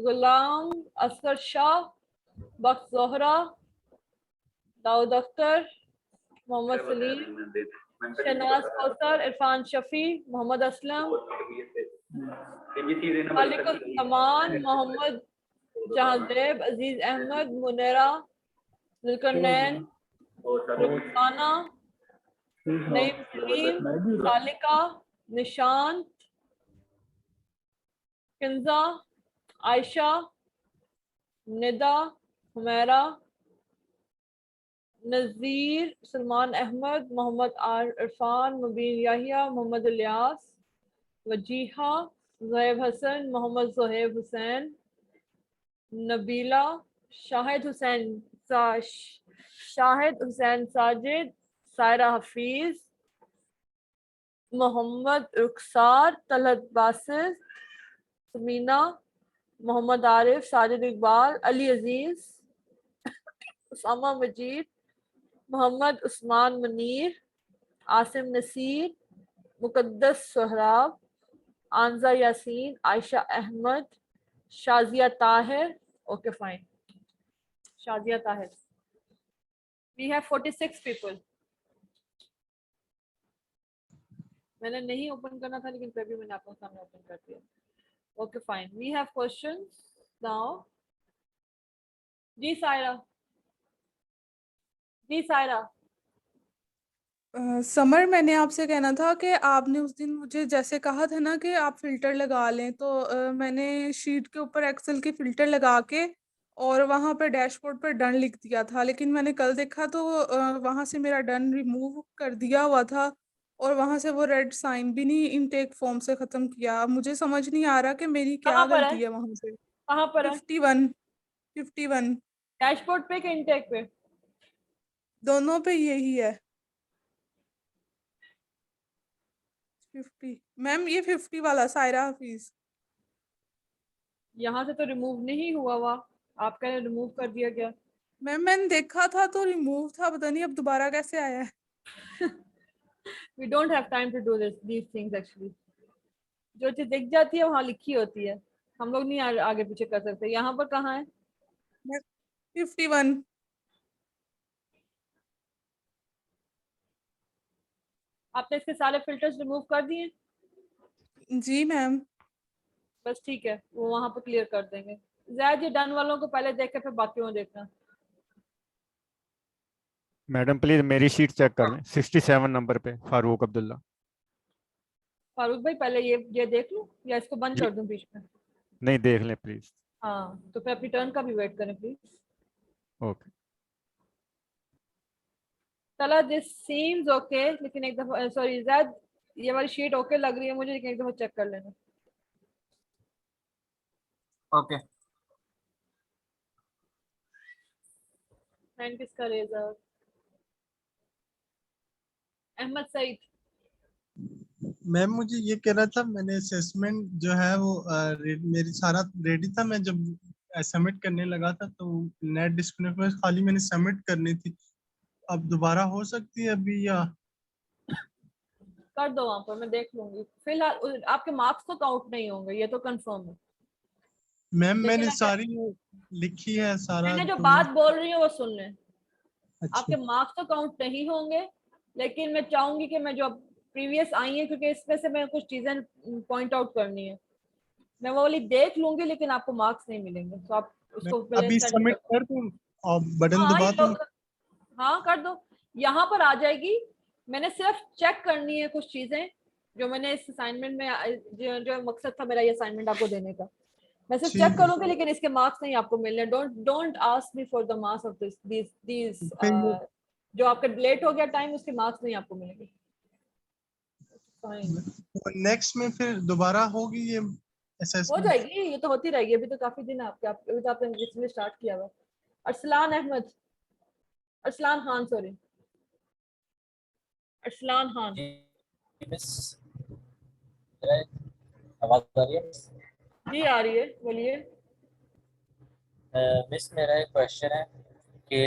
गुलाम असगर शाह, बख्श Zohra, Dawood Akhtar, Mohammad Salim, Shehnaaz Kausar, Irfan Shafi, Mohammad Aslam, Malikul Saman, Mohammad Jahanzeb, Aziz Ahmed, Munira, Zulqarnain, Rukhsana, Naeem Saleem, Salika, Nishant, Kinza, Ayesha, Nida, Humaira, Nazir, Salman Ahmed, Mohammad Irfan, Mubeen Yahya, Mohammad Ilyas, Wajiha, Zuhaib Hassan, Mohammad Zuhaib Hussain, Nabeela, Shahid Hussain Sajid, Saira Hafeez, Mohammad Rukhsar, Talhat Basir, Sameena, Mohammad Arif, Sajid Iqbal, Ali Aziz, Usama Majeed, Mohammad Usman Munir, Asim Naseer, Muqaddas Sohrab, Anja Yaseen, Ayesha Ahmed, Shazia Tahir. Okay fine, Shazia Tahir. We have 46 people. मैंने नहीं ओपन करना था, लेकिन फिर भी मैंने आपको सामने ओपन कर दिया। Okay fine, we have questions now. जी सायरा, जी सायरा। समर, मैंने आपसे कहना था कि आपने उस दिन मुझे जैसे कहा था ना कि आप फिल्टर लगा लें, तो मैंने शीट के ऊपर एक्सेल की फिल्टर लगा के और वहाँ पे डैशबोर्ड पर डन लिख दिया था, लेकिन मैंने कल देखा तो वहाँ से मेरा डन रिमूव कर दिया हुआ था और वहाँ से वो रेड साइन भी नहीं इनटेक फॉर्म से ख़त्म किया। मुझे समझ नहीं आ रहा कि मेरी क्या कहाँ पर है? गलती है वहाँ से। कहाँ पर है? 51 डैशबोर्ड पे कि इनटेक पे? दोनों पे यही है। 50 मैम, ये 50 वाला सायरा हफीज। यहाँ से तो रिमूव नहीं हुआ हुआ, आपका रिमूव कर दिया गया। मैम मैंने देखा था तो रिमूव था, पता नहीं अब दोबारा कैसे आया है। We don't have time to do these things actually. जो चीज दिख जाती है वहाँ लिखी होती है, हम लोग नहीं आगे पीछे कर सकते। यहाँ पर कहाँ है? 51। आपने इसके सारे फिल्टर्स रिमूव कर दिए? जी मैम। बस ठीक है, वो वहाँ पर क्लियर कर देंगे। ज़ैद, ये डन वालों को पहले देख के फिर बाकियों को देखना। मैडम प्लीज मेरी शीट चेक कर लें, 67 नंबर पे फारूक अब्दुल्ला। फारूक भाई, पहले ये देख लूं या इसको बंद कर दूं बीच में? नहीं, देख लें प्लीज। हाँ, तो फिर अपनी टर्न का भी वेट करें प्लीज। ओके। चला, दिस सीम्स ओके, लेकिन एक दफा, सॉरी ज़ैद, ये वाली शीट ओके लग रही है मुझे, लेकिन एक दफा चेक कर लेना। ओके। हैंड किसका रेजर? अहमद सईद। मैम मुझे ये कहना था, मैंने असेसमेंट जो है वो मेरी सारा रेडी था, मैं जब सबमिट करने लगा था तो नेट डिस्कनेक्ट में खाली मैंने सबमिट करनी थी। अब दोबारा हो सकती है अभी या? कर दो वहां पर, मैं देख लूंगी। फिलहाल आपके मार्क्स तो काउंट नहीं होंगे, ये तो कंफर्म है। मैम मैंने सारी लिखी है सारा। मैंने जो बात बोल रही हूँ वो सुन लें। अच्छा। आपके मार्क्स तो काउंट नहीं होंगे, लेकिन मैं चाहूंगी कि मैं जो प्रीवियस आई है, क्योंकि इसमें से मैं कुछ चीजें पॉइंट आउट करनी है, मैं वो वाली देख लूंगी, लेकिन आपको मार्क्स नहीं मिलेंगे। तो आप उसको अभी सबमिट कर दूं और बटन दबा दूं? हाँ कर दो, यहाँ पर आ जाएगी। मैंने सिर्फ चेक करनी है कुछ चीजें जो मैंने इस असाइनमेंट में, जो मकसद था मेरा ये असाइनमेंट आपको देने का, मैं सिर्फ चेक करूंगी, लेकिन इसके मार्क्स नहीं आपको मिलने। Don't ask me for the marks of this जो आपका लेट हो गया टाइम, उसके मार्क्स नहीं आपको मिलेंगे। नेक्स्ट में फिर दोबारा होगी ये हो असेसमेंट? जाएगी, ये तो होती रहेगी। अभी तो काफी दिन है आपके, अभी तो आपने रिसेंटली स्टार्ट किया हुआ। अरसलान अहमद, अरसलान खान, सॉरी, अरसलान खान। आवाज आ रही है? जी आ रही है, बोलिए। मिस, मेरा एक क्वेश्चन है कि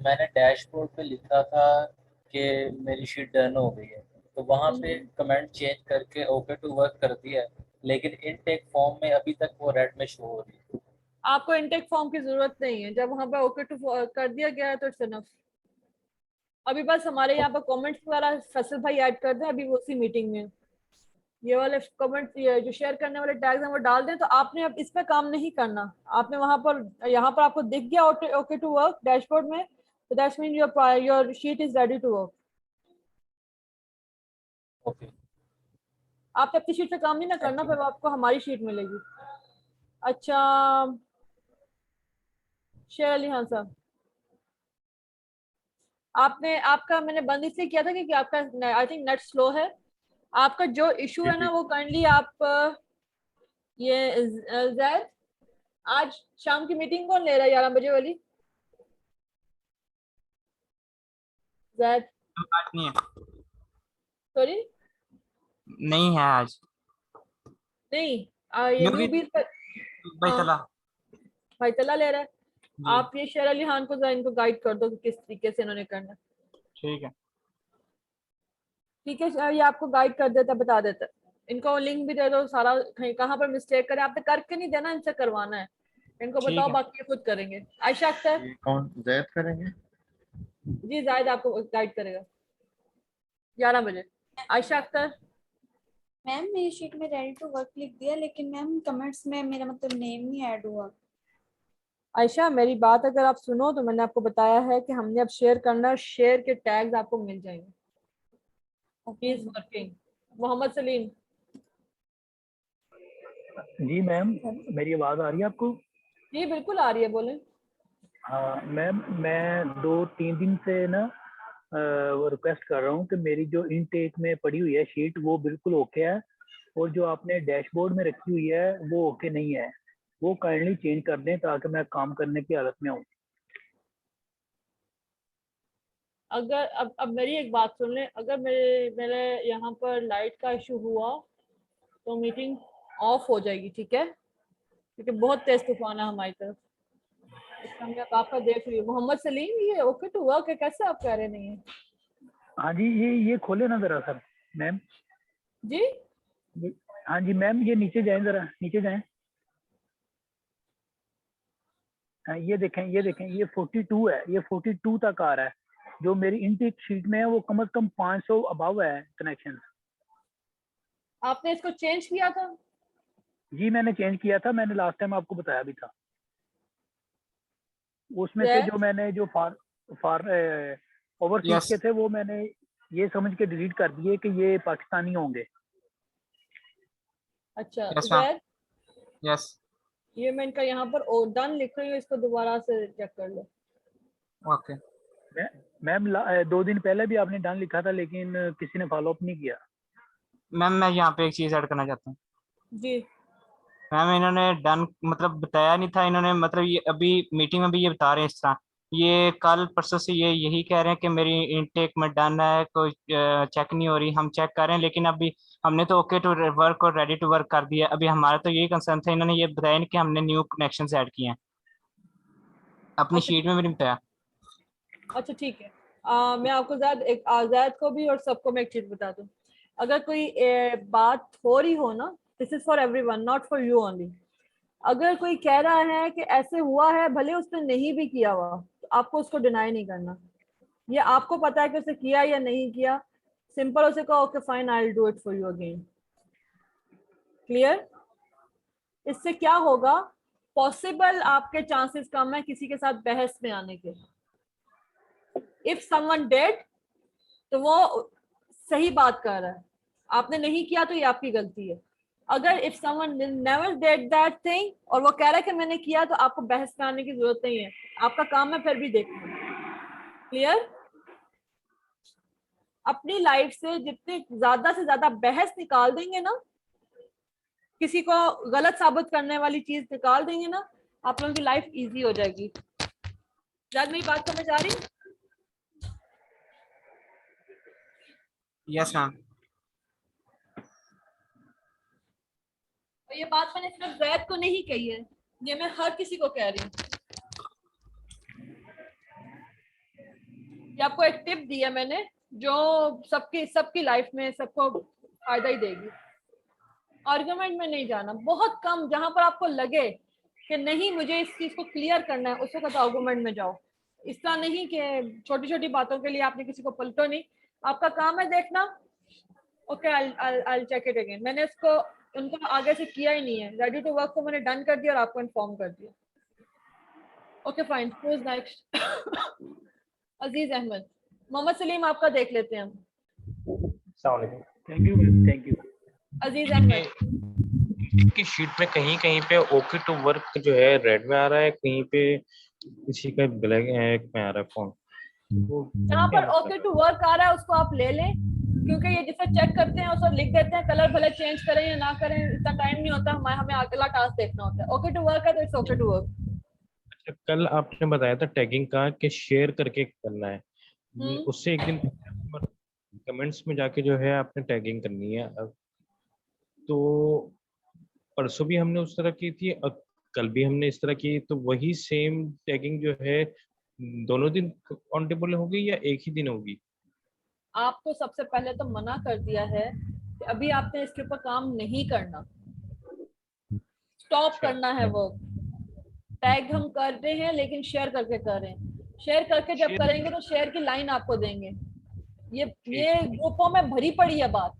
मैंने डैशबोर्ड पे लिखा था कि मेरी शीट डन हो गई है, तो वहाँ पे कमेंट चेंज करके ओके टू वर्क कर दिया है, लेकिन इनटेक फॉर्म में अभी तक वो रेड में शो हो रही है। आपको इनटेक फॉर्म की जरूरत नहीं है, जब वहाँ पे ओके टू कर दिया गया है तो इट्स इनफ। अभी बस हमारे यहाँ पर कमेंट्स वगैरह फैसल भाई ऐड कर दें, अभी वो उसी मीटिंग में ये वाले कमेंट जो शेयर करने वाले टैग्स हैं वो डाल दें। तो आपने अब इस पे काम नहीं करना, आपने वहां पर, यहाँ पर आपको दिख गया ओके टू वर्क डैशबोर्ड में, तो that's mean your sheet is ready to work. Okay, आपने अपनी शीट पे काम नहीं ना करना, फिर आपको हमारी शीट मिलेगी। अच्छा, शेर अली खान साहब, आपका मैंने बंद इसलिए किया था क्योंकि आपका आई थिंक नेट स्लो है। आपका जो इशू है ना, वो काइंडली आप ये जैद, आज शाम की मीटिंग कौन ले रहा है 11 बजे वाली? जैद आज नहीं है। सॉरी, नहीं है आज। नहीं ये न्यूबीज भाई तला ले रहा है। आप ये शेर अली खान को इनको गाइड कर दो कि किस तरीके से इन्होंने करना। ठीक है, ठीक है, ये आपको गाइड कर देता, बता देता। इनको लिंक भी दे दो, सारा कहाँ पर मिस्टेक करे आपने करके नहीं देना, इनसे करवाना है। इनको बताओ, बाकी खुद करेंगे। आयशा अख्तर, कौन जैद करेंगे? जी जायद आपको गाइड करेगा 11 बजे। आयशा अख्तर। मैम मेरी शीट में रेडी टू वर्क लिख दिया, लेकिन मैम कमेंट्स में मेरा मतलब नेम नहीं ऐड हुआ। आयशा मेरी बात अगर आप सुनो तो मैंने आपको बताया है कि हमने अब शेयर करना, शेयर के टैग्स आपको मिल जाएंगे। He's working. मोहम्मद सलीम। जी मैम, मेरी आवाज आ रही है आपको? जी बिल्कुल आ रही है, बोलें। हाँ मैम, मैं 2-3 दिन से ना रिक्वेस्ट कर रहा हूँ कि मेरी जो इनटेक में पड़ी हुई है शीट वो बिल्कुल ओके है, और जो आपने डैशबोर्ड में रखी हुई है वो ओके नहीं है। वो काइंडली चेंज कर दें ताकि मैं काम करने की हालत में हूँ। अगर अब मेरी एक बात सुन लें, अगर मेरे यहाँ पर लाइट का इशू हुआ तो मीटिंग ऑफ हो जाएगी, ठीक है? क्योंकि बहुत तेज तूफान है हमारी तरफ, इसका मैं आपका देख रही हूँ। मोहम्मद सलीम, ये ओके टू वर्क है, कैसे आप कह रहे नहीं है? हाँ जी, ये खोले ना जरा सर मैम। जी हाँ जी मैम, ये नीचे जाएं, जरा नीचे जाएं। ये देखें, ये 42 है, ये 42 तक आ रहा है। जो मेरी इनटेक शीट में है वो कम से कम 500 अबव है कनेक्शन। आपने इसको चेंज किया था? जी मैंने चेंज किया था, मैंने लास्ट टाइम आपको बताया भी था। उसमें से जो मैंने जो ओवरसीज के थे वो मैंने ये समझ के डिलीट कर दिए कि ये पाकिस्तानी होंगे। अच्छा यस, ये मैं इनका यहाँ पर डन लिख रही हूँ, इसको दोबारा से चेक कर लो। ओके मैम 2 दिन पहले भी आपने डन लिखा था, लेकिन किसी ने फॉलो अप नहीं किया। मैम मैं यहाँ पे एक चीज ऐड करना चाहता हूँ। जी मैम, इन्होंने डन मतलब बताया नहीं था, इन्होंने मतलब ये अभी मीटिंग में भी ये बता रहे हैं इस तरह, ये कल परसों से ये यही कह रहे हैं कि मेरी इनटेक में डन है, कोई चेक नहीं हो रही। हम चेक कर रहे हैं, लेकिन अभी हमने तो ओके टू वर्क और रेडी टू वर्क कर दिया। अभी हमारा तो यही कंसर्न था, इन्होंने ये बताया नहीं कि हमने न्यू कनेक्शन ऐड किए हैं, अपनी शीट में भी नहीं बताया। अच्छा ठीक है, मैं आपको आजाद को भी और सबको मैं एक चीज बता दूं। अगर कोई बात हो रही हो ना, this is for everyone, not for you only. अगर कोई कह रहा है कि ऐसे हुआ है, भले उसने नहीं भी किया हुआ, तो आपको उसको डिनाई नहीं करना। ये आपको पता है कि उसे किया या नहीं किया, सिंपल उसे कहो okay fine, I will do it for you again. Clear? इससे क्या होगा, पॉसिबल आपके चांसेस कम है किसी के साथ बहस में आने के। इफ समवन डेड तो वो सही बात कर रहा है, आपने नहीं किया तो ये आपकी गलती है। अगर if someone never did that thing और वो कह रहा है कि मैंने किया, तो आपको बहस कराने की जरूरत नहीं है, आपका काम है फिर भी देखना। क्लियर? अपनी लाइफ से जितने ज्यादा से ज्यादा बहस निकाल देंगे ना, किसी को गलत साबित करने वाली चीज निकाल देंगे ना, आप लोगों की लाइफ इजी हो जाएगी। शायद मेरी बात समझ आ रही? Yes ma'am. और ये बात मैंने सिर्फ जैद को नहीं कही है, ये मैं हर किसी को कह रही हूँ। ये आपको एक टिप दी है मैंने, जो सबकी लाइफ में सबको फायदा ही देगी। आर्गुमेंट में नहीं जाना, बहुत कम, जहां पर आपको लगे कि नहीं मुझे इस चीज को क्लियर करना है, उस वक्त आर्गुमेंट में जाओ। इस तरह नहीं कि छोटी छोटी बातों के लिए आपने किसी को पलटो नहीं। आपका काम है देखना, okay I check it again. मैंने इसको उनको आगे से किया ही नहीं है, रेडी टू वर्क को मैंने डन कर दिया और आपको इन्फॉर्म कर दिया। Okay fine, who's next? Aziz Ahmed. Mohammad Saleem आपका देख लेते हैं हम। Thank you ma'am, thank you. Aziz Ahmed की शीट में कहीं कहीं पे ओके टू वर्क जो है रेड में आ रहा है, कहीं पे किसी का ब्लैक में आ रहा है फोन। जहाँ पर ओके टू वर्क आ रहा है उसको आप ले लें, क्योंकि ये जिसे चेक करते हैं उसको लिख देते हैं, कलर भले चेंज करें या ना करें, इतना टाइम नहीं होता, हमें अगला टास्क देखना होता है। ओके टू वर्क है तो इट्स ओके टू वर्क। अच्छा, कल आपने बताया था टैगिंग का कि शेयर करके करना है, उससे एक दिन कमेंट्स में जाके जो है आपने टैगिंग करनी है। तो परसों भी हमने उस तरह की थी और कल भी हमने इस तरह की, तो वही सेम टैगिंग जो है दोनों दिन काउंटेबल होगी या एक ही दिन होगी? आपको सबसे पहले तो मना कर दिया है कि अभी आपने इसके ऊपर काम नहीं करना, स्टॉप करना है वर्क। टैग हम कर रहे हैं लेकिन शेयर करके कर रहे हैं। शेयर करके जब करेंगे तो शेयर की लाइन आपको देंगे। ये ग्रुपों में भरी पड़ी है बात।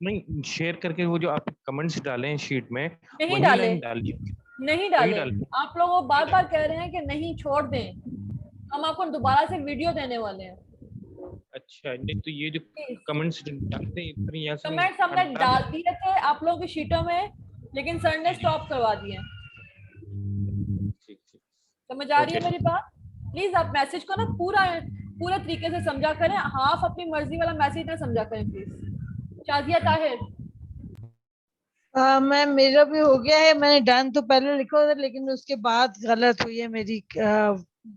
नहीं, शेयर करके वो जो आप कमेंट्स डाले हैं शीट में, नहीं डाले, नहीं डाले। डाले। आप लोग वो बार बार कह रहे हैं कि नहीं छोड़ दें, हम आपको दोबारा से वीडियो देने वाले हैं। अच्छा, नहीं तो ये जो कमेंट्स डालते हैं इतनी यहाँ से कमेंट्स हमने डाल दिए थे आप लोगों की शीटों में, लेकिन सर ने स्टॉप करवा दिए। समझ आ रही है मेरी बात? प्लीज आप मैसेज को ना पूरे तरीके से समझा करें, हाफ अपनी मर्जी वाला मैसेज ना समझा करें प्लीज। शाजिया ताहिर। मैम मेरा भी हो गया है, मैंने डन तो पहले लिखा था लेकिन उसके बाद गलत हुई है मेरी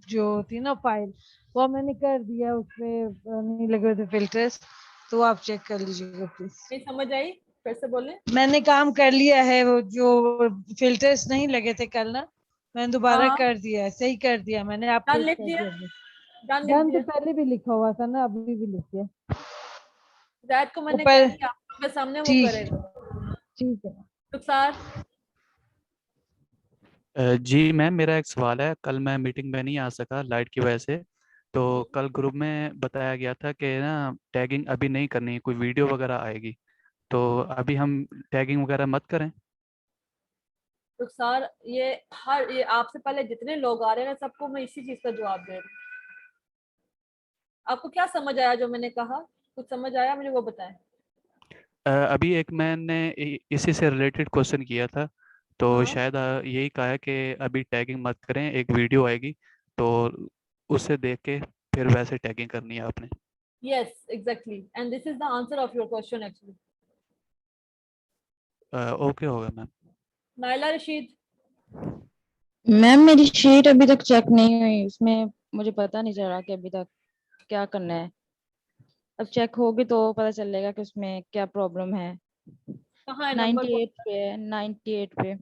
जो थी ना फाइल, वो मैंने कर दिया, उसमें नहीं लगे हुए थे फिल्टर्स, तो आप चेक कर लीजिएगा प्लीज। नहीं समझ आई, फिर से बोले। मैंने काम कर लिया है, वो जो फिल्टर्स नहीं लगे थे कल ना, मैंने दोबारा कर दिया है, सही कर दिया मैंने। आपको लिख दिया, डन तो पहले भी लिखा हुआ था ना, अभी भी लिख दिया। जैद को मैंने कह दिया आपके सामने, वो करेगा। ठीक है। रुखसार। जी मैम, मेरा एक सवाल है। कल मैं मीटिंग में नहीं आ सका लाइट की वजह से, तो कल ग्रुप में बताया गया था कि ना टैगिंग अभी नहीं करनी है, कोई वीडियो वगैरह आएगी, तो अभी हम टैगिंग वगैरह मत करें। रुखसार, ये आपसे पहले जितने लोग आ रहे हैं सबको मैं इसी चीज का जवाब दे रही हूँ। आपको क्या समझ आया जो मैंने कहा? कुछ समझ आया मुझे वो बताएं। अभी एक मैंने इसी से रिलेटेड क्वेश्चन किया था, तो शायद यही कहा है कि अभी टैगिंग मत करें, एक वीडियो आएगी तो उससे देख के फिर वैसे टैगिंग करनी है आपने। Yes, exactly, and this is the answer of your question actually. Okay होगा मैम। नाइला रशीद। मैम मेरी शीट अभी तक चेक नहीं हुई, उसमें मुझे पता नहीं चल रहा कि अभी तक क्या करना है। अब चेक होगी तो पता चलेगा कि उसमें क्या प्रॉब्लम है। कहाँ है 98 पे है, 98 पे।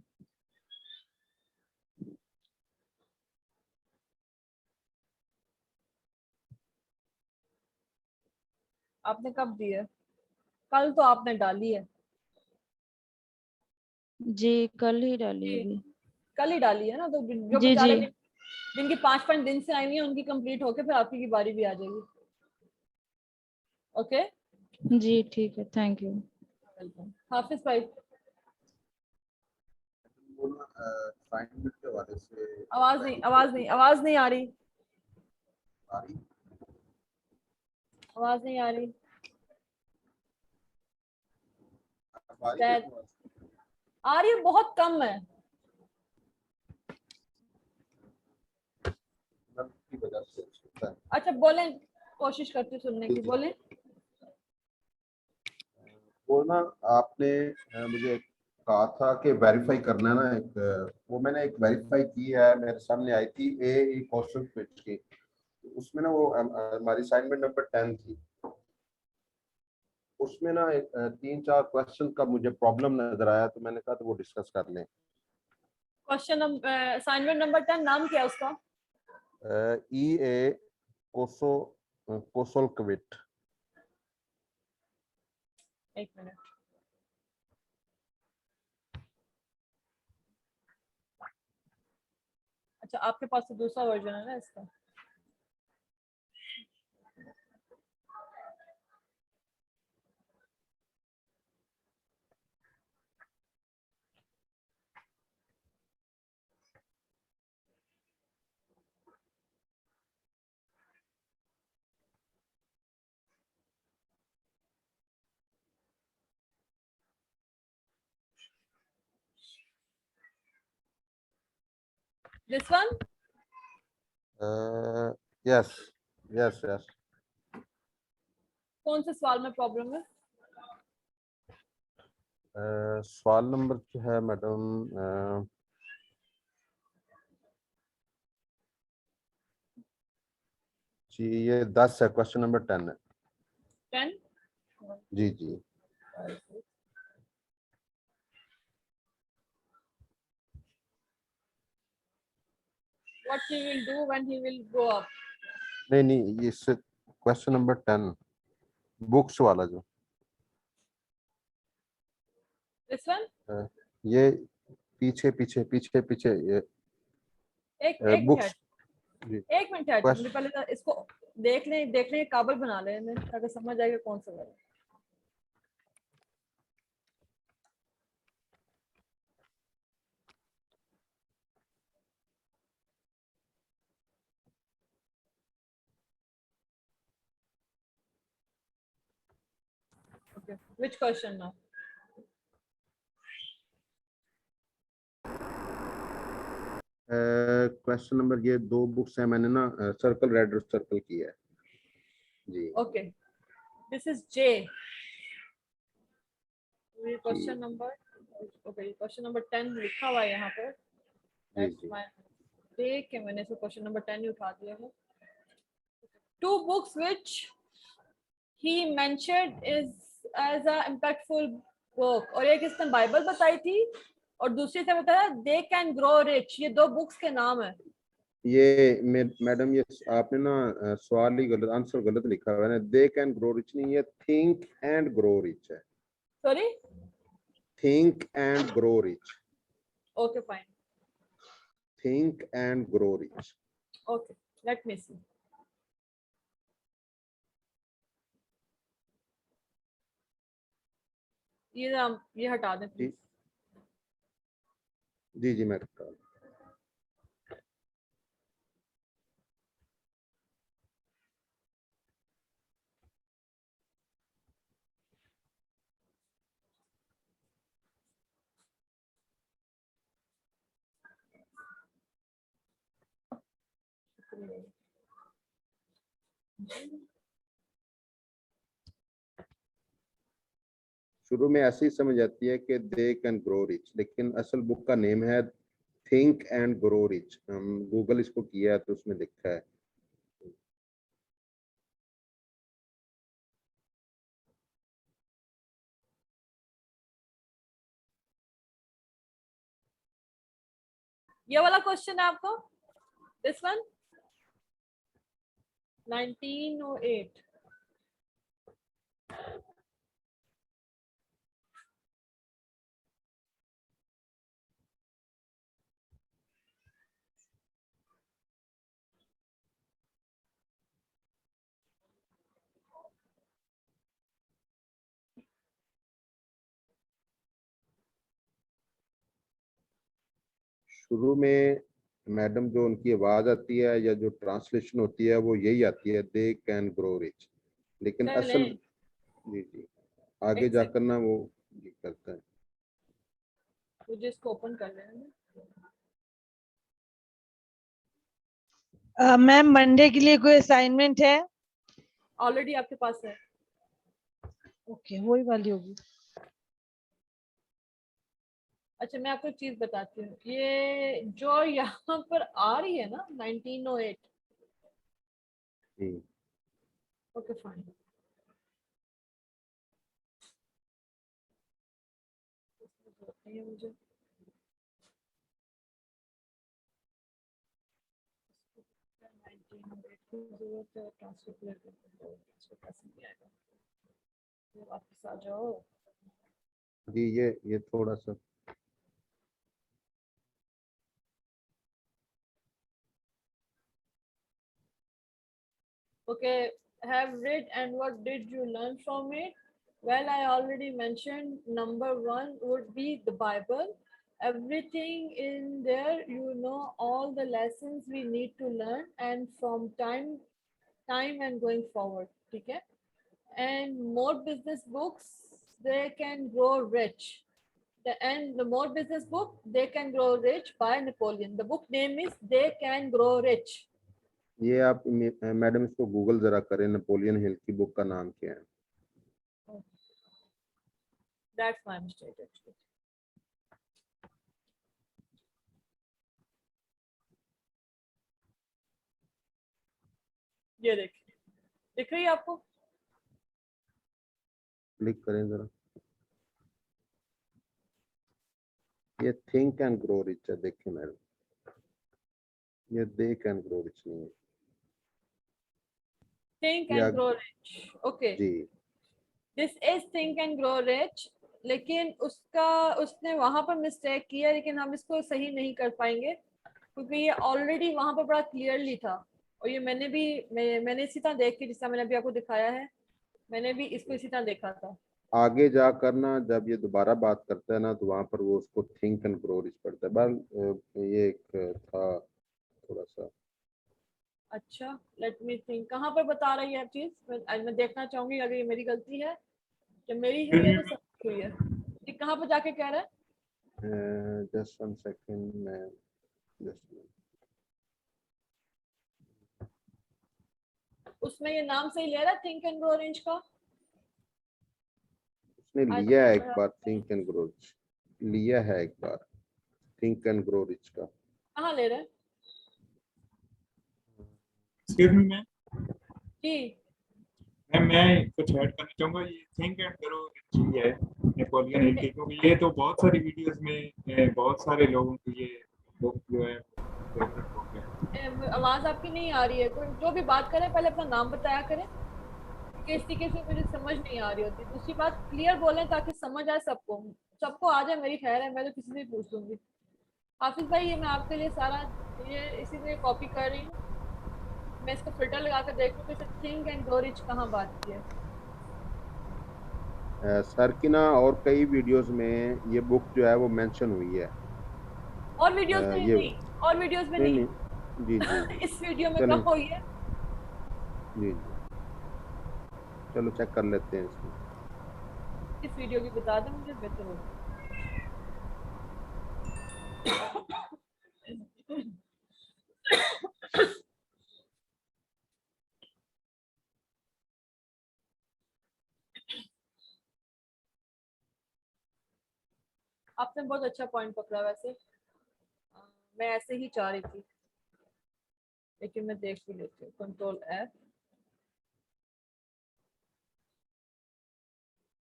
आपने कब दी है? कल तो आपने डाली है। जी कल ही डाली है। कल ही डाली है ना, तो जो जी बेचारे जी जिनकी 5 दिन से आई हुई है उनकी कंप्लीट होके फिर आपकी की बारी भी आ जाएगी। ओके जी ठीक है, थैंक यू। हाफिज भाई। आवाज नहीं आ रही। आवाज नहीं आ रही। आ रही है, बहुत कम है। अच्छा बोलें, कोशिश करती हूँ सुनने की, बोलें। वो ना आपने मुझे कहा था कि वेरीफाई करना है ना, एक वो मैंने एक वेरीफाई की है, मेरे सामने आई थी ए क्वेश्चन पेज की, उसमें ना वो हमारी असाइनमेंट नंबर 10 थी, उसमें ना 3-4 क्वेश्चन का मुझे प्रॉब्लम नजर आया, तो मैंने कहा तो वो डिस्कस कर लें। क्वेश्चन असाइनमेंट नंबर 10 नाम क्या है उसका? EA कोसोलकविट। एक मिनट। अच्छा आपके पास तो दूसरा वर्जन है ना इसका? This one? Yes, yes, yes. कौन से सवाल में प्रॉब्लम है? सवाल नंबर जो है मैडम, जी ये 10 है, क्वेश्चन नंबर 10 है। 10? जी जी। What he will do when he will grow up? नहीं, ये क्वेश्चन नंबर 10 बुक्स वाला जो। This one? ये पीछे पीछे पीछे पीछे ये एक बुक्स। मिनट, एक मिनट, मुझे पहले इसको देख लें काबल बना लें ताकि समझ आएगा कौन सा है। Okay, which question now? Question number, ये 2 बुक्स है, मैंने ना सर्कल रेड और सर्कल किया है जी। Okay, this is J. Question number, okay question number 10 लिखा हुआ है यहाँ पर। देख के मैंने इसको क्वेश्चन नंबर 10 ही उठा दिया है। 2 books which he mentioned is as a impactful book, और एक इसने बाइबल बताई थी और दूसरी से बताया दे कैन ग्रो रिच। ये 2 बुक्स के नाम है। ये मैडम ये आपने ना सवाल ही गलत, आंसर गलत लिखा हुआ है। दे कैन ग्रो रिच नहीं, ये थिंक एंड ग्रो रिच है। Sorry, think and grow rich. Okay fine, think and grow rich. Okay let me see. ये हटा दें प्लीज। जी जी मैं हटा दूं। शुरू में ऐसे ही समझ आती है कि दे कैन ग्रो रिच, लेकिन असल बुक का नेम है थिंक एंड ग्रो रिच। हम गूगल इसको किया है तो उसमें लिखा है। ये वाला क्वेश्चन है आपको, दिस वन 1908। शुरू में मैडम जो उनकी आवाज आती है या जो ट्रांसलेशन होती है वो यही आती है दे कैन ग्रो रिच, लेकिन असल जी जी आगे जाकर ना वो ये करते हैं। मुझे इसको ओपन कर लेना। मैम मंडे के लिए कोई असाइनमेंट है? ऑलरेडी आपके पास है। ओके, वही वाली होगी। अच्छा मैं आपको एक चीज बताती हूँ, ये जो यहाँ पर आ रही है ना 1908। जी ओके फाइन। मुझे वापस आ जाओ। जी ये थोड़ा सा Okay, have read and what did you learn from it? Well, I already mentioned number one would be the Bible. Everything in there, you know, all the lessons we need to learn and from time and going forward. Okay? And more business books, they can grow rich. The more business book, They Can Grow Rich by Napoleon. The book name is They Can Grow Rich. ये आप मैडम इसको गूगल जरा करें, नेपोलियन हिल की बुक का नाम क्या है? That's my mistake actually. ये देखिए, दिख रही है आपको? क्लिक करें जरा। ये थिंक एंड ग्रो रिच है, देखिए मैडम, ये दे कैन ग्रो रिच नहीं है। Think and Grow Rich. Okay. Ji This is Think and Grow Rich. लेकिन उसने वहां पर मिस्टेक किया, लेकिन हम इसको सही नहीं कर पाएंगे क्योंकि ये ऑलरेडी वहां पर बड़ा क्लियरली था। और ये मैंने इसी तरह देख के, जिस तरह मैंने अभी आपको दिखाया है, मैंने भी इसको इसी तरह देखा था। आगे जाकर ना जब ये दोबारा बात करता है ना तो वहां पर वो उसको थिंक एंड ग्रो रिच पढ़ता है। बस ये एक था थोड़ा सा। अच्छा लेट मी थिंक, कहाँ पर बता रही है आप चीज? मैं देखना चाहूंगी अगर ये मेरी गलती है, जब मेरी हुई है तो सब हुई है। ये कहाँ पर जाके कह रहा है? जस्ट वन सेकंड, मैं जस्ट उसमें ये नाम सही ले रहा है थिंक एंड ग्रो रिच का? उसने लिया है एक बार थिंक एंड ग्रो रिच, लिया है एक बार थिंक एंड ग्रो रिच का। कहाँ ले रहे हैं? Excuse me ma'am. जी मैम मैं कुछ ऐड करना चाहूँगा। ये थिंक एंड ग्रो रिच है नेपोलियन हिल की, क्योंकि ये तो बहुत सारी वीडियोस में बहुत सारे लोगों को ये बुक जो है फेवरेट हो गया। आवाज आपकी नहीं आ रही है। कोई जो भी बात करे पहले अपना नाम बताया करें, किस तरीके से मुझे समझ नहीं आ रही होती। दूसरी बात क्लियर बोलें ताकि समझ आए सबको आ जाए। मेरी खैर है, मैं तो किसी से पूछ लूंगी। हाफिज भाई ये मैं आपके लिए सारा ये इसीलिए कॉपी कर रही हूँ, मैं इसको फिल्टर लगा कर देख लूँ कि थिंक एंड ग्रो रिच कहाँ बात की है। सर की ना और कई वीडियोस में ये बुक जो है वो मेंशन हुई है। और वीडियोस में नहीं, और वीडियोस में नहीं। जी जी इस वीडियो में कहाँ हुई है? जी चलो चेक कर लेते हैं इसको। इस वीडियो की बता दें मुझे, बेहतर होगा। आपने बहुत अच्छा पॉइंट पकड़ा। वैसे मैं ऐसे ही चाह रही थी, लेकिन मैं देख भी लेती हूँ। Control F।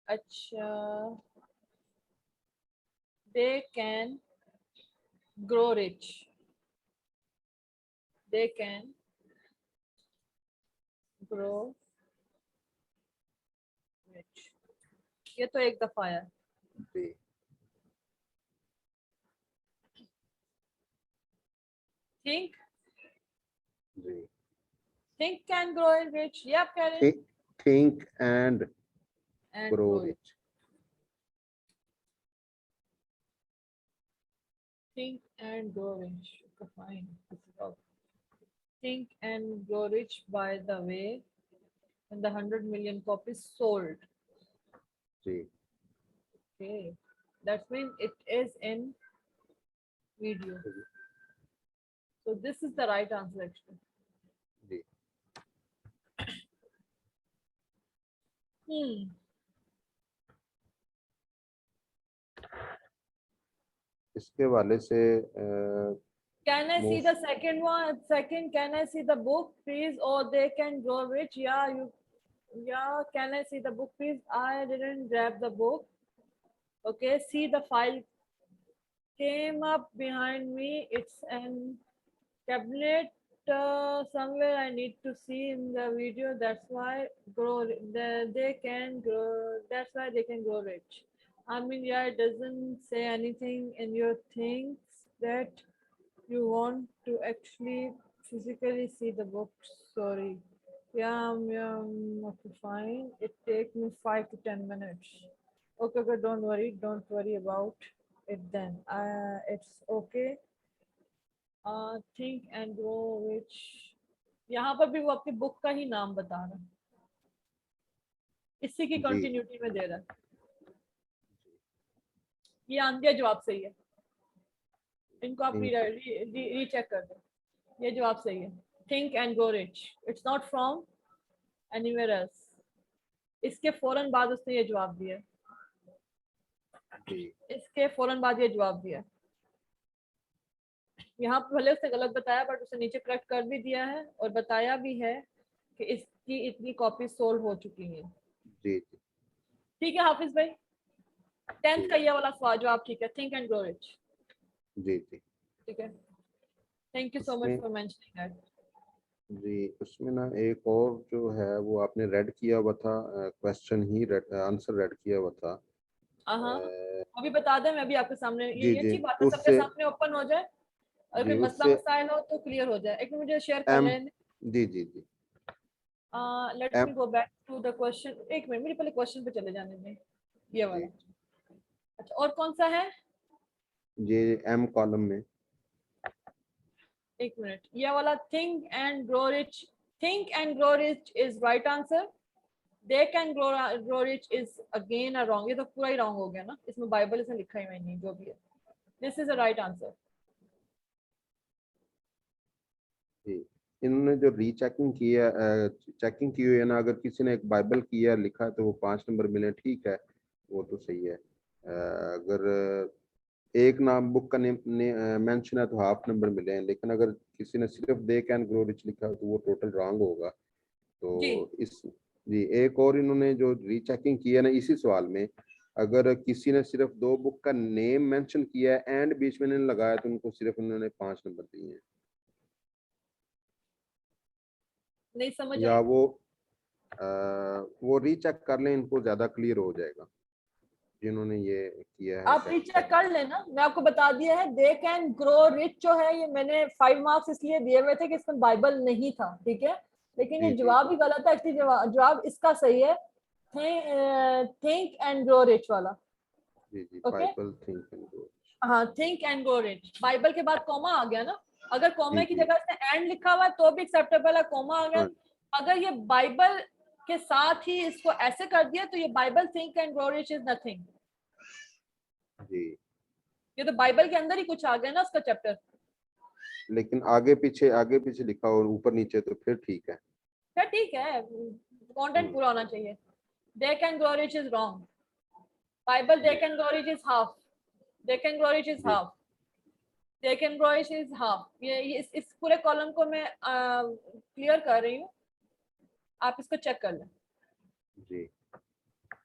अच्छा, they can grow rich. They can grow rich. ये तो एक दफा आया। Think can grow rich, ये आप कह रहे हैं? Think and grow rich. Think and grow rich. Okay, fine. Think and grow rich, by the way, when the 100 million copies sold. Ji Okay, that means it is in video. So this is the right answer actually. जी इसके वाले से Can I see the second one? Second, can I see the book, please? Or they can grow rich. Yeah, yeah, can I see the book, please? I didn't grab the book. Okay, see the file came up behind me. It's an cabinet somewhere. I need to see in the video. That's why they can grow. That's why they can grow rich. I mean, yeah, it doesn't say anything in your things that you want to actually physically see the book. Sorry. Yeah, okay, fine. It takes me 5 to 10 minutes. Okay, don't worry about it then. It's okay. Think and grow rich. यहाँ पर भी वो आपकी बुक का ही नाम बता रहा है, इसी की कंटिन्यूटी में दे रहा है। ये आंधिया जवाब सही है, इनको आप रीचेक कर दो, ये जवाब सही है। Think and grow rich, it's not from anywhere else. इसके फौरन बाद उसने ये जवाब दिया, इसके फौरन बाद ये जवाब दिया। यहाँ पर भले उसने गलत बताया बट उसने नीचे करेक्ट कर भी दिया है और बताया भी है कि इसकी इतनी कॉपी सोल्ड हो चुकी है। जी ठीक है हाफिज भाई, 10th का ये वाला सवाल जवाब ठीक है, थिंक एंड ग्रो रिच। जी जी ठीक है, thank you so much for mentioning that. जी उसमें ना एक और जो है वो आपने रेड किया हुआ था, क्वेश्चन ही आंसर रेड किया हुआ था। अभी बता दें, मैं भी आपके सामने ये अच्छी बात है, सबके सामने ओपन हो जाए और कोई मसला मसाइल हो तो क्लियर हो जाए। एक मुझे शेयर कर लें। जी जी जी let me go back to the question. एक मिनट, मुझे पहले क्वेश्चन पे चले जाने दें, ये वाला। अच्छा, और कौन सा है? ये एम कॉलम में। एक मिनट, ये वाला think and grow rich, think and grow rich is right answer. They can grow rich is again a wrong. ये तो पूरा ही रॉन्ग हो गया ना, इसमें बाइबल इसमें लिखा ही नहीं, जो भी है। This is a right answer. इन्होंने जो रीचेकिंग किया, चेकिंग की हुई है ना, अगर किसी ने एक बाइबल किया लिखा है तो वो 5 नंबर मिले, ठीक है, वो तो सही है। अगर एक नाम बुक का मेंशन है तो हाफ नंबर मिले हैं, लेकिन अगर किसी ने सिर्फ दे कैन ग्रो रिच लिखा है तो वो टोटल रॉन्ग होगा। तो इस जी एक और इन्होंने जो रीचेकिंग किया ना इसी सवाल में, अगर किसी ने सिर्फ 2 बुक का नेम मेंशन किया है एंड बीच में इन्होंने लगाया तो उनको सिर्फ उन्होंने 5 नंबर दिए हैं। नहीं समझ या वो रीचेक कर लें, इनको ज्यादा क्लियर हो जाएगा जिन्होंने ये किया है। आप रीचेक कर लेना, मैं आपको बता दिया है। दे कैन ग्रो रिच जो है ये मैंने 5 मार्क्स इसलिए दिए हुए थे कि इसमें बाइबल नहीं था, ठीक है, लेकिन ये जवाब ही गलत है। एक्चुअली जवाब इसका सही है, थिंक एंड ग्रो रिच वाला। जी जी बाइबल थिंक एंड ग्रो। हाँ, think and grow rich. Bible के बाद कॉमा आ गया ना, अगर कॉमा की जगह इसने एंड लिखा हुआ है तो भी एक्सेप्टेबल है, कॉमा आ गया। अगर ये बाइबल के साथ ही इसको ऐसे कर दिया तो ये Bible think and grow rich is nothing. जी ये तो बाइबल के अंदर ही कुछ आ गया ना उसका चैप्टर, लेकिन आगे पीछे लिखा और ऊपर नीचे तो फिर ठीक है। क्या ठीक है, कंटेंट पूरा होना चाहिए। They can grow rich is wrong. Bible they can grow rich is half, they can grow rich is half, they can grow rich is half. ये इस पूरे कॉलम को मैं क्लियर कर रही हूँ, आप इसको चेक कर लें। जी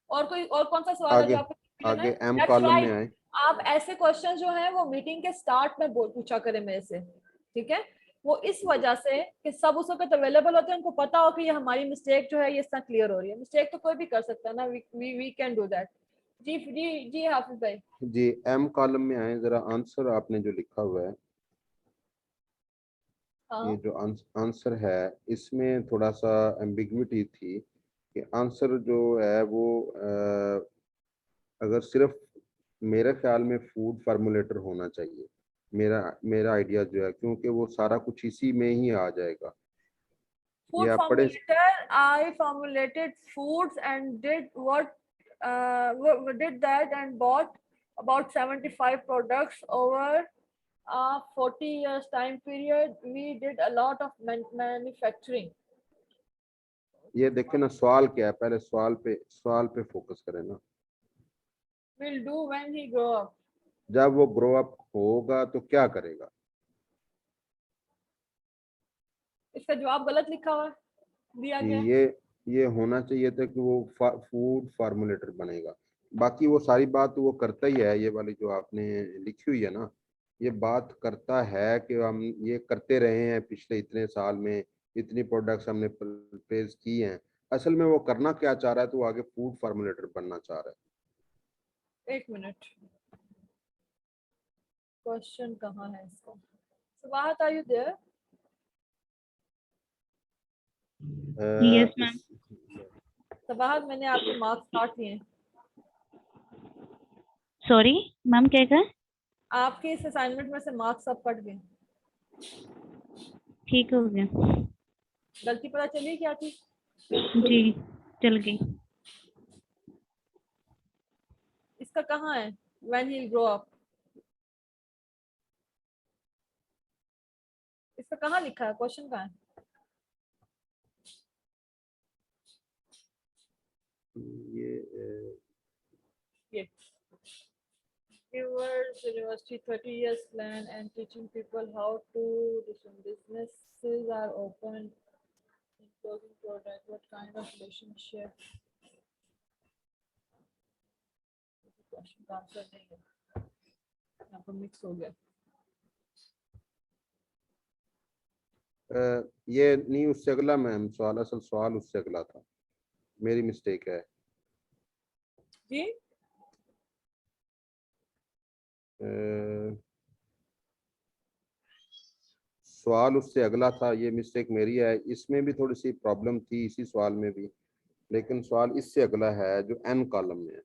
और कौन सा सवाल है जो आपको आगे एम कॉलम में आए। आप ऐसे क्वेश्चन जो है वो मीटिंग के स्टार्ट में पूछा करें मेरे से, ठीक है, वो इस वजह से कि सब उस वक्त अवेलेबल होते हैं, उनको पता हो कि ये हमारी मिस्टेक जो है ये इस तरह क्लियर हो रही है। मिस्टेक तो कोई भी कर सकता है ना, वी कैन डू दैट। जी जी जी हाफिज भाई। जी एम कॉलम में आए, जरा आंसर आपने जो लिखा हुआ है, ये जो आंसर है इसमें थोड़ा सा एम्बिग्विटी थी कि आंसर जो है वो अगर सिर्फ मेरे ख्याल में फूड फार्मूलेटर होना चाहिए, मेरा आइडिया जो है, क्योंकि वो सारा कुछ इसी में ही आ जाएगा। Food formulator, I formulated foods and did what did that and bought about 75 products over a 40 years time period. We did a lot of manufacturing. ये देखें ना, सवाल क्या है, पहले सवाल पे फोकस करें ना। Will do when he grow up. जब वो ग्रो अप होगा तो क्या करेगा? इसका जवाब गलत लिखा हुआ है, दिया गया। ये होना चाहिए था कि वो फूड फार्मुलेटर बनेगा। बाकी वो सारी बात वो करता ही है, ये वाली जो आपने लिखी हुई है ना, ये बात करता है कि हम ये करते रहे हैं पिछले इतने साल में, इतनी प्रोडक्ट्स हमने परचेज की हैं। असल में वो करना क्या चाह रहा है, तो वो आगे फूड फार्मुलेटर बनना चाह रहा है। एक मिनट, क्वेश्चन कहाँ है इसका? Sabahat, are you there? Yes, ma'am. Sabahat, मैंने आपके मार्क्स काट लिए। सॉरी मैम, क्या कहा? आपके इस असाइनमेंट में से मार्क्स सब कट गए। ठीक हो गया। गलती पता चली क्या थी? जी चल गई। इसका कहाँ है? When he'll grow up. इसका कहाँ लिखा है? क्वेश्चन कहाँ है? ये Givers University 30 years plan and teaching people how to different businesses are open, closing product, what kind of relationship? Question का आंसर नहीं है, यहाँ पर मिक्स हो गया। ये नहीं, उससे अगला मैम सवाल, असल सवाल उससे अगला था, मेरी मिस्टेक है जी। सवाल उससे अगला था, ये मिस्टेक मेरी है। इसमें भी थोड़ी सी प्रॉब्लम थी, इसी सवाल में भी, लेकिन सवाल इससे अगला है जो एन कॉलम में है।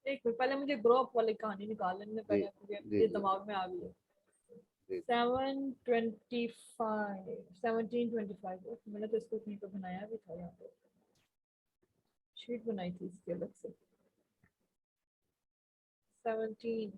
एक मिनट, पहले मुझे ग्रो अप वाली कहानी निकाल लेने, पहले मुझे ये दिमाग में आ गई है। 1725 मैंने तो इसको कहीं पे बनाया भी था, यहाँ पे शीट बनाई थी इसकी अलग से। 17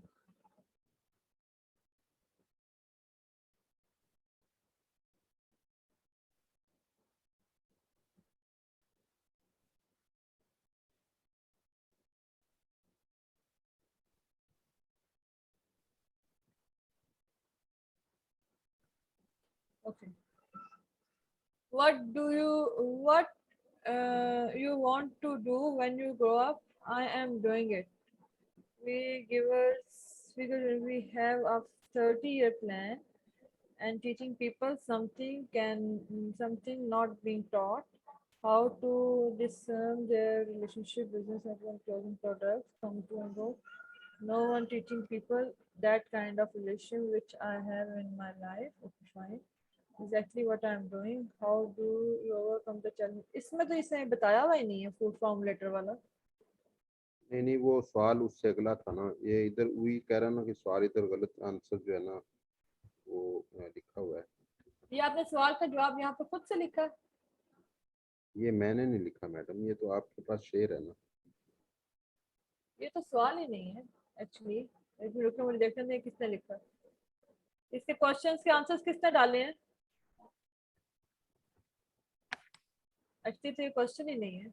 Okay. What you want to do when you grow up? I am doing it. We have a 30-year plan and teaching people something not being taught, how to discern their relationship, business, and closing products, come to and go. No one teaching people that kind of relation which I have in my life. Okay, fine. Exactly what I am doing. How do you overcome the challenge? इसमें तो इसने बताया हुआ ही नहीं है फूड फॉर्मुलेटर वाला। नहीं, वो सवाल उससे अगला था ना, ये इधर वही कह रहा ना कि सवाल इधर गलत, आंसर जो है ना वो लिखा हुआ है। ये आपने सवाल का जवाब यहाँ पे खुद से लिखा है? ये मैंने नहीं लिखा मैडम, ये तो आपके पास शेर है ना। ये तो सवाल ही नहीं है एक्चुअली। एक मिनट रुको, मुझे देखने दें किसने लिखा। इसके क्वेश्चंस के आंसर्स किसने डाले हैं? एक्चुअली तो ये क्वेश्चन ही नहीं है।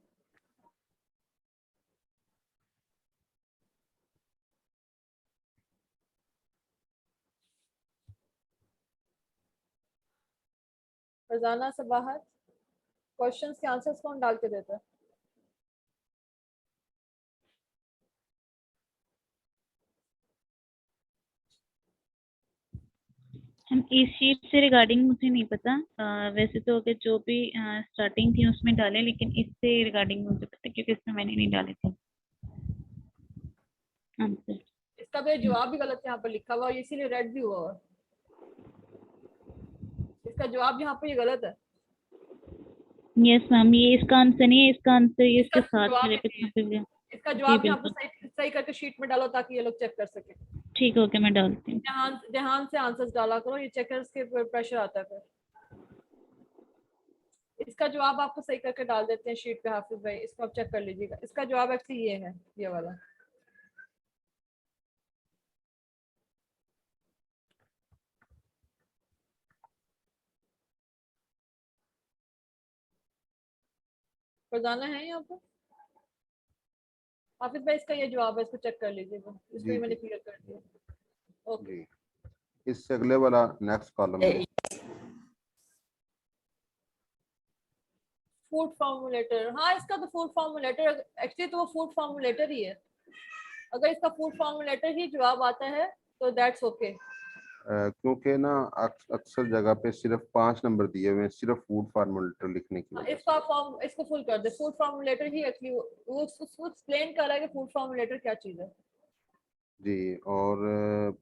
फरजाना सबाहत, क्वेश्चंस के आंसर्स कौन डाल के देता है? इस शीट से रिगार्डिंग मुझे नहीं पता। वैसे तो अगर जो भी स्टार्टिंग थी उसमें डाले, लेकिन इससे रिगार्डिंग मुझे पता क्योंकि इसमें मैंने नहीं डाले थे आंसर। इसका भी जवाब भी गलत यहाँ पर लिखा हुआ है, इसीलिए रेड भी हुआ है। इसका जवाब यहाँ पे ये गलत है। यस मैम, ये इसका आंसर नहीं है, इसका आंसर ये इसके साथ मेरे पे छपे हुए। इसका जवाब यहाँ पर सही करके शीट में डालो ताकि ये लोग चेक कर सके। ठीक है, ओके, मैं डालती हूँ। ध्यान से आंसर्स डाला करो, ये चेकर्स के प्रेशर आता है फिर। इसका जवाब आपको सही करके डाल देते हैं शीट पे हाफिज भाई, इसको आप चेक कर लीजिएगा। इसका जवाब एक्चुअली ये है, ये वाला। फरजाना है यहाँ पर? हाफिज भाई इसका ये जवाब है, इसको चेक कर लीजिएगा, इसको मैंने क्लियर कर दिया। ओके, इससे अगले वाला नेक्स्ट कॉलम है फूड फॉर्मूलेटर। हाँ, इसका तो फूड फॉर्मूलेटर एक्चुअली तो वो फूड फॉर्मूलेटर ही है। अगर इसका फूड फॉर्मूलेटर ही जवाब आता है तो दैट्स ओके। क्योंकि ना अक्सर जगह पे सिर्फ 5 नंबर दिए हुए हैं सिर्फ फूड फार्मूलेटर लिखने की वजह इसका फॉर्म, इसको फुल कर दे। फूड फॉर्मूलेटर ही एक्चुअली वो एक्सप्लेन कर रहा है कि फूड फॉर्मूलेटर क्या चीज है। जी। और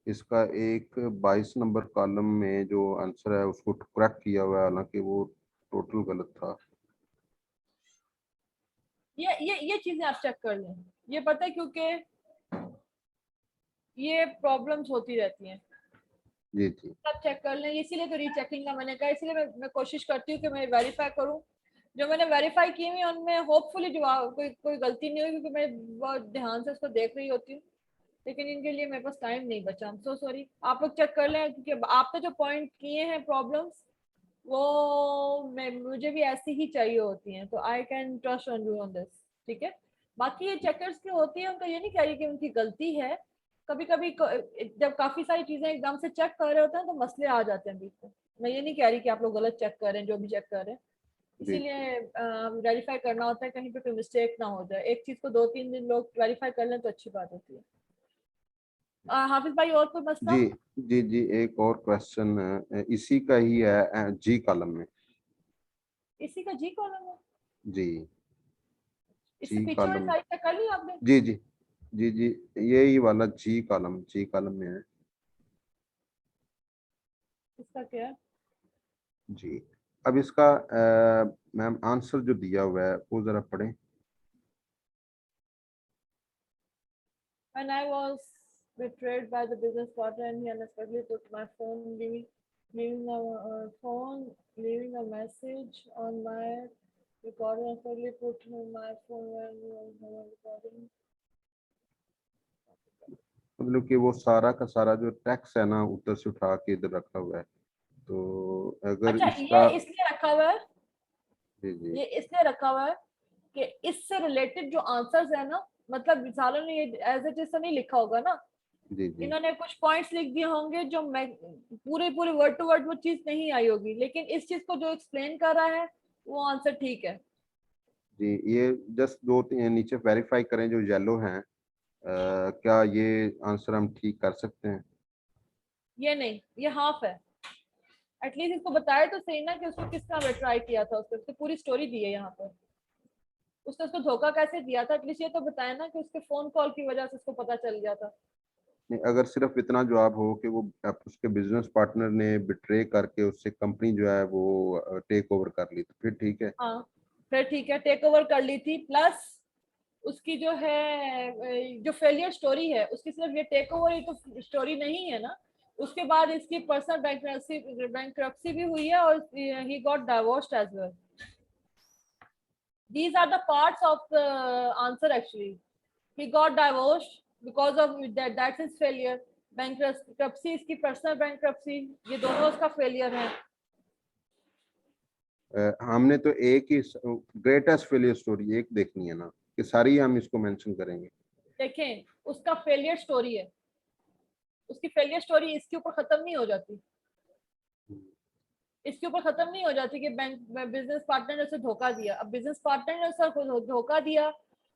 इसका एक 22 नंबर कॉलम में जो आंसर है उसको करेक्ट किया हुआ है, हालांकि वो टोटल गलत था। ये चीजें आप चेक कर लें, ये पता है क्योंकि ये प्रॉब्लम्स होती रहती हैं। जी जी, आप चेक कर लें, इसीलिए तो रीचेकिंग का मैंने कहा, इसीलिए मैं कोशिश करती हूँ कि मैं वेरीफाई करूँ। जो मैंने वेरीफाई की हुई उनमें होपफुली जवाब कोई गलती नहीं हुई, क्योंकि मैं बहुत ध्यान से इसको देख रही होती हूँ, लेकिन इनके लिए मेरे पास टाइम नहीं बचा। I'm so sorry। आप लोग चेक कर लें, क्योंकि आपने जो पॉइंट किए हैं प्रॉब्लम्स, वो मुझे भी ऐसी ही चाहिए होती हैं, तो I can trust on you on this, ठीक है। बाकी ये चेकर्स की होती है, उनका ये नहीं कह रही कि उनकी गलती है। कभी कभी जब काफी सारी चीजें एकदम से चेक कर रहे होते हैं तो मसले आ जाते हैं बीच में। मैं ये नहीं कह रही कि आप लोग गलत चेक कर रहे हैं जो भी चेक कर रहे हैं, इसीलिए वेरीफाई करना होता है कहीं पे कोई मिस्टेक ना हो जाए। एक चीज को 2-3 दिन लोग वेरीफाई कर लें तो अच्छी बात होती है। हाफिज भाई और कोई मसला? जी जी जी, एक और क्वेश्चन है, इसी का ही है जी कॉलम में। इसी का जी कॉलम है? जी, इससे जी पीछे वाली कॉलम। साइड तक कर ली आपने? जी जी जी जी, यही वाला जी कॉलम में है। इसका क्या है? जी, अब इसका मैम आंसर जो दिया हुआ है वो जरा पढ़ें। When I was betrayed by the business partner and he unexpectedly took my phone, leaving a message on my recorder, and suddenly put my phone when he was recording. मतलब कि वो सारा का सारा जो टैक्स है ना ऊपर से उठा के इधर रखा हुआ है, तो अगर अच्छा, इसका ये इसलिए रखा हुआ है, जी जी ये इसलिए रखा हुआ है कि इससे रिलेटेड जो आंसर्स है ना, मतलब मिसालों ने ये एज इट इज तो नहीं लिखा होगा ना, जी जी इन्होंने कुछ पॉइंट्स लिख दिए होंगे जो मैं पूरे वर्ड टू वर्ड वो चीज नहीं आई होगी, लेकिन इस चीज को जो एक्सप्लेन कर रहा है वो आंसर ठीक है। जी, ये जस्ट 2-3 नीचे वेरीफाई करें जो येलो हैं, क्या ये आंसर हम ठीक कर सकते हैं? ये नहीं, ये हाफ है। एटलीस्ट इसको बताया तो सही ना कि उसने किस तरह ट्राई किया था, उसको पूरी स्टोरी दी है यहाँ पर। उसने उसको धोखा कैसे दिया था, एटलीस्ट ये तो बताया ना कि उसके फोन कॉल की वजह से उसको पता चल गया था। नहीं, अगर सिर्फ इतना जवाब हो कि वो उसके बिजनेस पार्टनर ने बिट्रे करके उससे कंपनी जो है वो टेक ओवर कर ली, तो फिर ठीक है। हाँ, फिर ठीक है, टेक ओवर कर ली थी, प्लस उसकी जो है जो फेलियर स्टोरी है उसकी सिर्फ ये टेक ओवर ही तो स्टोरी नहीं है ना, उसके बाद इसकी पर्सनल बैंकरप्सी भी हुई है और he got divorced as well. These are the parts of the answer actually. He got divorced because of that. That's his failure. Bankruptcy इसकी personal bankruptcy, ये दोनों उसका failure है। हमने तो एक ही ग्रेटेस्ट फेलियर स्टोरी एक देखनी है ना, कि सारी हम इसको मेंशन करेंगे। देखें, उसका फेलियर स्टोरी है, उसकी फेलियर स्टोरी इसके ऊपर खत्म नहीं हो जाती, इसके ऊपर खत्म नहीं हो जाती कि बैंक बिजनेस पार्टनर ने उसे धोखा दिया। अब बिजनेस पार्टनर ने उसे धोखा दिया,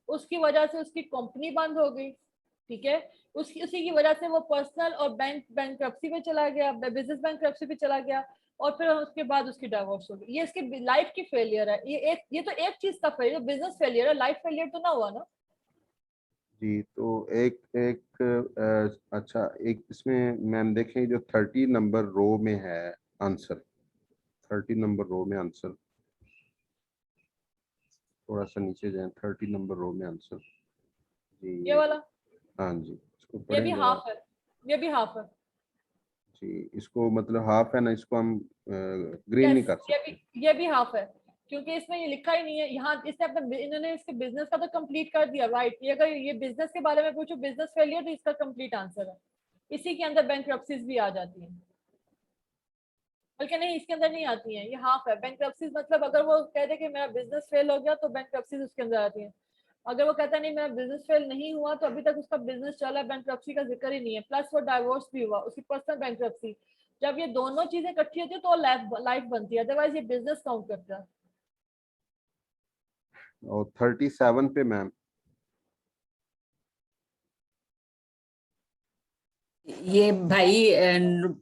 उसकी वजह से उसकी कंपनी बंद हो गई, ठीक है, उसी की वजह से वो पर्सनल और बैंकरप्सी में चला गया, बिजनेस बैंकरप्सी पे चला गया, और फिर उसके बाद उसकी डाइवोर्स हो गई। ये इसकी लाइफ की फेलियर है, ये तो एक चीज का फेलियर, बिजनेस फेलियर है, लाइफ फेलियर तो ना हुआ ना। जी, तो अच्छा, एक इसमें मैम देखें जो 30 नंबर रो में है आंसर, 30 नंबर रो में आंसर, थोड़ा सा नीचे जाएं, 30 नंबर रो में आंसर जी, ये वाला, हाँ जी, इसको ये पढ़ें भी जरा। हाफ है, ये भी हाफ है। जी, इसको मतलब हाफ है ना, इसको हम ग्रीन नहीं कर सकते। ये भी हाफ है, क्योंकि इसमें ये लिखा ही नहीं है यहाँ। इसने अपना इन्होंने इसके बिजनेस का तो कंप्लीट कर दिया, राइट। ये अगर ये बिजनेस के बारे में पूछो, बिजनेस फेलियर, तो इसका कंप्लीट आंसर है। इसी के अंदर बैंकरप्सीज भी आ जाती हैं, बल्कि नहीं, इसके अंदर नहीं आती हैं, ये हाफ है। बैंकरप्सीज मतलब अगर वो कह दे कि मेरा बिजनेस फेल हो गया तो बैंकरप्सीज उसके अंदर आती है। अगर वो कहता नहीं मेरा बिजनेस फेल नहीं हुआ तो अभी तक उसका बिजनेस चला, बैंकरप्सी का जिक्र ही नहीं है। प्लस वो डाइवोर्स भी हुआ, उसकी पर्सनल बैंकरप्सी। जब ये दोनों चीजें इकट्ठी होती है तो लाइफ बनती है, अदरवाइज ये बिजनेस काउंट करता है। और 37 पे मैम, ये भाई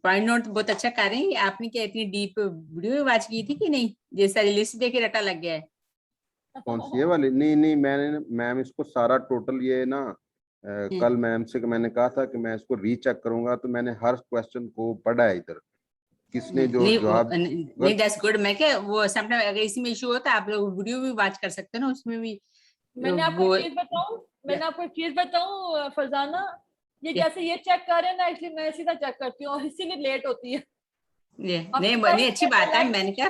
पॉइंट नोट बहुत अच्छा कर रहे हैं। आपने क्या इतनी डीप वीडियो वॉच की थी कि नहीं? ये सारी लिस्ट देख के रटा लग गया है। कौन सी ये वाली? नहीं, मैंने मैम इसको सारा टोटल ये ना कल मैम से मैंने कहा था कि मैं इसको रीचेक करूंगा, तो मैंने हर क्वेश्चन को पढ़ा है इधर, किसने जो जवाब। नहीं दैट्स गुड। मैं क्या वो समटाइम अगर इसी में इशू होता है आप लोग वीडियो भी वॉच कर सकते हैं ना, उसमें भी। मैंने आपको एक चीज बताऊं फरजाना, ये जैसे ये चेक कर रहे हैं ना, इसलिए मैं सीधा चेक करती हूँ और इसीलिए लेट होती है। नहीं अच्छी बात है। मैंने कहा